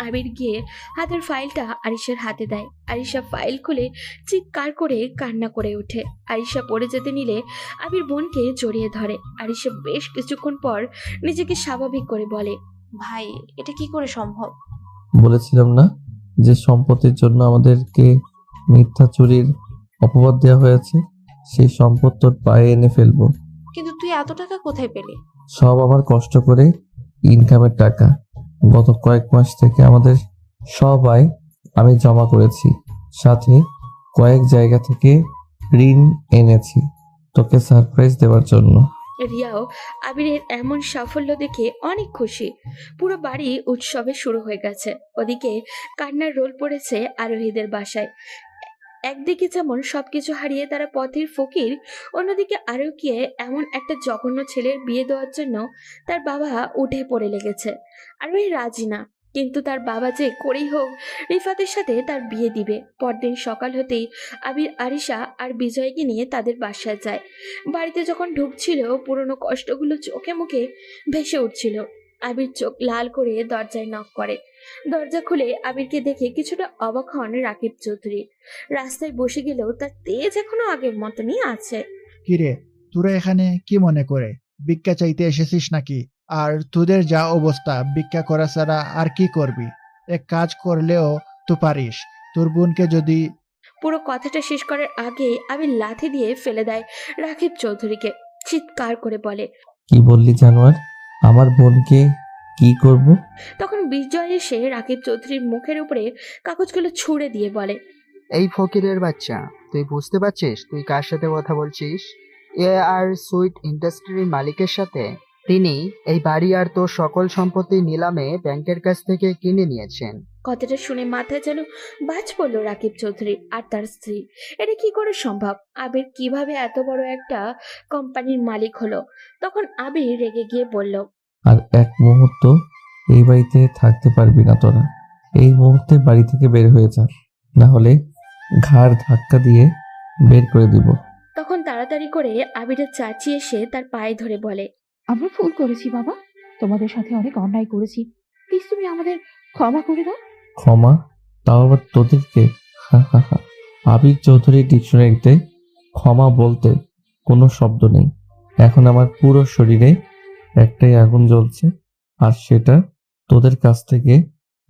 আবির গিয়ে হাতের ফাইলটা আরিশার হাতে দেয়। আরিশা ফাইল খুলে চিৎকার করে কান্না করে ওঠে। আরিশা পড়ে যেতে নিলে আবির বোনকে জড়িয়ে ধরে। আরিশা বেশ কিছুক্ষণ পর নিজেকে স্বাভাবিক করে বলে, ভাই, এটা কি করে সম্ভব? বলেছিলাম না যে সম্পত্তির জন্য আমাদেরকে মিথ্যা চুরির অপবাদ দেওয়া হয়েছে। সেই সম্পদ তোর পায়ে এনে ফেলবো। কিন্তু তুই এত টাকা কোথায় পেলি? সব আমার কষ্ট করে ইনকামের টাকা। গত কয়েক মাস থেকে আমাদের সব আয় আমি জমা করেছি, সাথে কয়েক জায়গা থেকে ঋণ এনেছি তোকে সারপ্রাইজ দেওয়ার জন্য। রিয়াও আবিরের এমন সাফল্য দেখে অনেক খুশি। পুরো বাড়ি উৎসবে শুরু হয়ে গেছে। ওদিকে কান্নার রোল পড়েছে আরোহীদের বাসায়। একদিকে যেমন সবকিছু হারিয়ে তারা পথের ফকির, অন্যদিকে আরোহীকে এমন একটা জঘন্য ছেলের বিয়ে দেওয়ার জন্য তার বাবা উঠে পড়ে লেগেছে। আরোহী রাজি না, কিন্তু তার বাবা যে করেই হোক রিফাতের সাথে তার বিয়ে দিবে। পরদিন সকাল হতেই আবির আরিশা আর বিজয়কে নিয়ে তাদের বাসায় যায়। বাড়িতে যখন ঢুকছিল পুরনো কষ্টগুলো চোখে মুখে ভেসে উঠছিল। আবির চোখ লাল করে দরজায় নক করে। দরজা খুলে আবিরকে দেখে কিছুটা অবাক হন রাকিব চৌধুরী। রাস্তায় বসে গেলেও তার তেজ এখনো আগের মতনই আছে। কিরে, তোরা এখানে কি মনে করে ভিক্ষা চাইতে এসেছিস নাকি? আর তোদের যা অবস্থা, ভিক্ষা করা ছাড়া আর কি করবি? এক কাজ করলেও তো পারিস। তোর বোনকে যদি পুরো কথাটা শেষ করার আগে আবির লাথি দিয়ে ফেলে দেয় রাকিব চৌধুরীকে। চিৎকার করে বলে, কি বললি জানোয়ার? আমার বোনকে কি করব? তখন বিজয় এসে রাকিব চৌধুরীর মুখের উপরে কাগজগুলো ছুঁড়ে দিয়ে বলে, এই ফকিরের বাচ্চা, তুই বুঝতে পারছিস তুই কার সাথে কথা বলছিস? এ আর সুইট ইন্ডাস্ট্রির মালিকের সাথে। তিনি এই বাড়ি আর তোর সকল সম্পত্তি নিলামে ব্যাংকের কাছ থেকে কিনে নিয়েছেন। কথাটা শুনে মাথায় যেন বাজ পড়লো রাকিব চৌধুরী আর তার স্ত্রী। এটা কি করে সম্ভব? আবির কিভাবে এত বড় একটা কোম্পানির মালিক হলো? তখন আবির রেগে গিয়ে বলল, আর এক মুহূর্ত এই বাড়িতে থাকতে পারবি না তোরা। এই মুহূর্তে বাড়ি থেকে বের হয়ে যা, না হলে ঘাড় ধাক্কা দিয়ে বের করে দিব। তখন তাড়াতাড়ি করে আবিরের চাচি এসে তার পায়ে ধরে বলে, আমরা ভুল করেছি বাবা, তোমাদের সাথে অনেক অন্যায় করেছি, প্লিজ তুমি আমাদের ক্ষমা করে দাও। ক্ষমা? তাও আবার তোদেরকে? হা হা হা। আবির চৌধুরীর ডিকশনারিতে ক্ষমা বলতে কোনো শব্দ নেই। এখন আমার পুরো শরীরে একটাই আগুন জ্বলছে, আর সেটা তোদের কাছ থেকে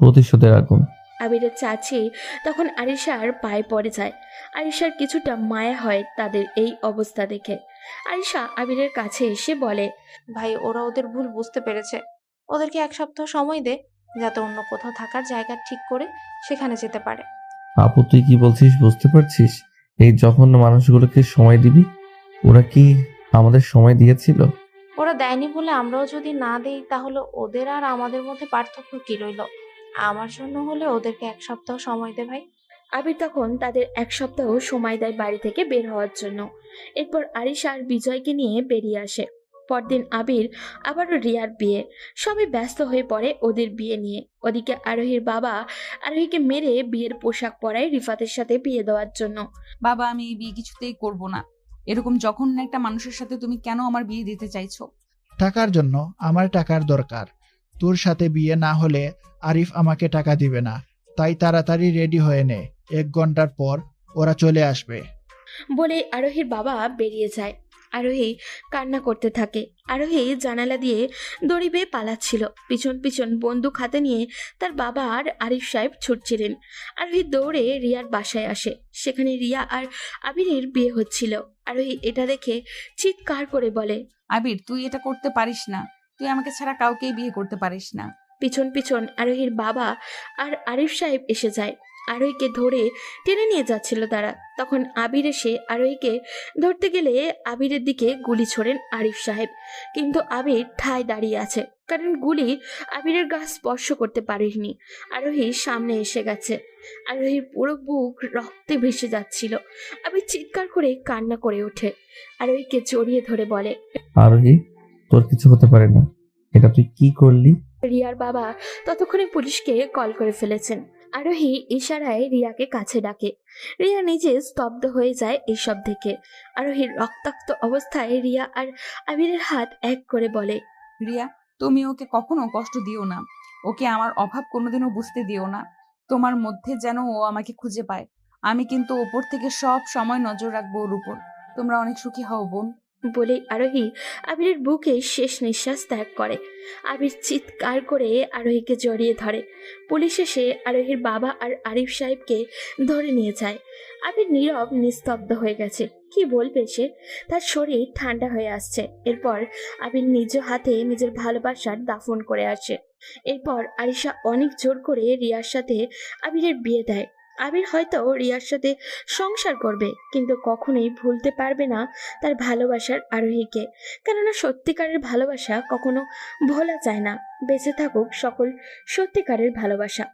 প্রতিশোধের আগুন। আবিরের চাচি তখন আরিশার পায়ে পড়ে যায়। আরিশার কিছুটা মায়া হয় তাদের এই অবস্থা দেখে। আরিশা আবিরের কাছে এসে বলে, ভাই, ওরা ওদের ভুল বুঝতে পেরেছে। ওদেরকে 1 সপ্তাহ সময় দে, যাতে অন্য কোথাও থাকার জায়গা ঠিক করে সেখানে যেতে পারে। আপু, তুই কি বলছিস বুঝতে পারছিস? এই জঘন্য মানুষগুলোকে সময় দিবি? ওরা কি আমাদের সময় দিয়েছিল? ওরা দেয়নি বলে আমরাও যদি না দেই, তাহলে ওদের আর আমাদের মধ্যে পার্থক্য কি রইল? আমার জন্য হলে ওদেরকে 1 সপ্তাহ সময় দে ভাই। আবির তখন তাদের 1 সপ্তাহ সময় দেয় বাড়ি থেকে বের হওয়ার জন্য। এরপর আরিশা আর বিজয়কে নিয়ে বেরিয়ে আসে। পরদিন আবির আবারও রিয়ার বিয়ে। সবাই ব্যস্ত হয়ে পড়ে ওদের বিয়ে নিয়ে। ওদিকে আরোহীর বাবা আরোহীকে মেরে বিয়ের পোশাক পরায় রিফাতের সাথে বিয়ে দেওয়ার জন্য। বাবা, আমি এই বিয়ে কিছুতেই করব না। এরকম জঘন্য একটা মানুষের সাথে তুমি কেন আমার বিয়ে দিতে চাইছো? টাকার জন্য। আমার টাকার দরকার। তোর সাথে বিয়ে না হলে আরিফ আমাকে টাকা দিবে না। তাই তাড়াতাড়ি রেডি হয়ে নে, 1 ঘন্টার পর ওরা চলে আসবে। বলে আরোহীর বাবা বেরিয়ে যায়। আরোহী কান্না করতে থাকে। আরোহী জানালা দিয়ে দড়ি বেয়ে পালাচ্ছিল। পিছন পিছন বন্দুক হাতে নিয়ে তার বাবা আর আরিফ সাহেব ছুটছিলেন। আরোহী দৌড়ে রিয়ার বাসায় আসে। সেখানে রিয়া আর আবিরের বিয়ে হচ্ছিল। আরোহী এটা দেখে চিৎকার করে বলে, আবির, তুই এটা করতে পারিস না। তুই আমাকে ছাড়া কাউকেই বিয়ে করতে পারিস না। পিছন পিছন আরোহীর বাবা আর আরিফ সাহেব এসে যায়। আরোহীকে ধরে টেনে নিয়ে যাচ্ছিল তারা। তখন আবির এসে আরোহীকে ধরতে গেলে আবিরের দিকে গুলি ছোড়েন আরিফ সাহেব। কিন্তু আবির ঠায় দাঁড়িয়ে আছে, কারণ গুলি আবিরের গা স্পর্শ করতে পারেনি। আরোহী সামনে এসে গেছে। আরোহীর পুরো বুক রক্তে ভেসে যাচ্ছিল। আবির চিৎকার করে কান্না করে ওঠে। আরোহীকে জড়িয়ে ধরে বলে, আরোহী, তোর কিছু হতে পারে না। এটা তুই কি করলি? রিয়ার বাবা ততক্ষণে পুলিশকে কল করে ফেলেছেন। আরোহী ইশারায় রিয়াকে কাছে ডাকে। রিয়া নিজে স্তব্ধ হয়ে যায় এসব দেখে। আরোহীর রক্তাক্ত অবস্থায় রিয়া আর আবিরের হাত এক করে বলে, রিয়া, তুমি ওকে কখনো কষ্ট দিও না। ওকে আমার অভাব কোনোদিনও বুঝতে দিও না। তোমার মধ্যে যেন ও আমাকে খুঁজে পায়। আমি কিন্তু ওপর থেকে সব সময় নজর রাখবো ওর উপর। তোমরা অনেক সুখী হও বোন। বলেই আরোহী আবিরের বুকে শেষ নিঃশ্বাস ত্যাগ করে। আবির চিৎকার করে আরোহীকে জড়িয়ে ধরে। পুলিশ এসে আরোহীর বাবা আর আরিফ সাহেবকে ধরে নিয়ে যায়। আবির নীরব নিস্তব্ধ হয়ে গেছে। কি বলবে সে? তার শরীর ঠান্ডা হয়ে আসছে। এরপর আবির নিজ হাতে নিজের ভালোবাসার দাফন করে আসে। এরপর আরিশা অনেক জোর করে রিয়ার সাথে আবিরের বিয়ে দেয়। আবির হয়তো রিয়ার সাথে সংসার করবে, কিন্তু কখনোই ভুলতে পারবে না তার ভালোবাসার আরোহীকে। কেননা সত্যিকারের ভালোবাসা কখনো ভোলা যায় না। বেঁচে থাকুক সকল সত্যিকারের ভালোবাসা।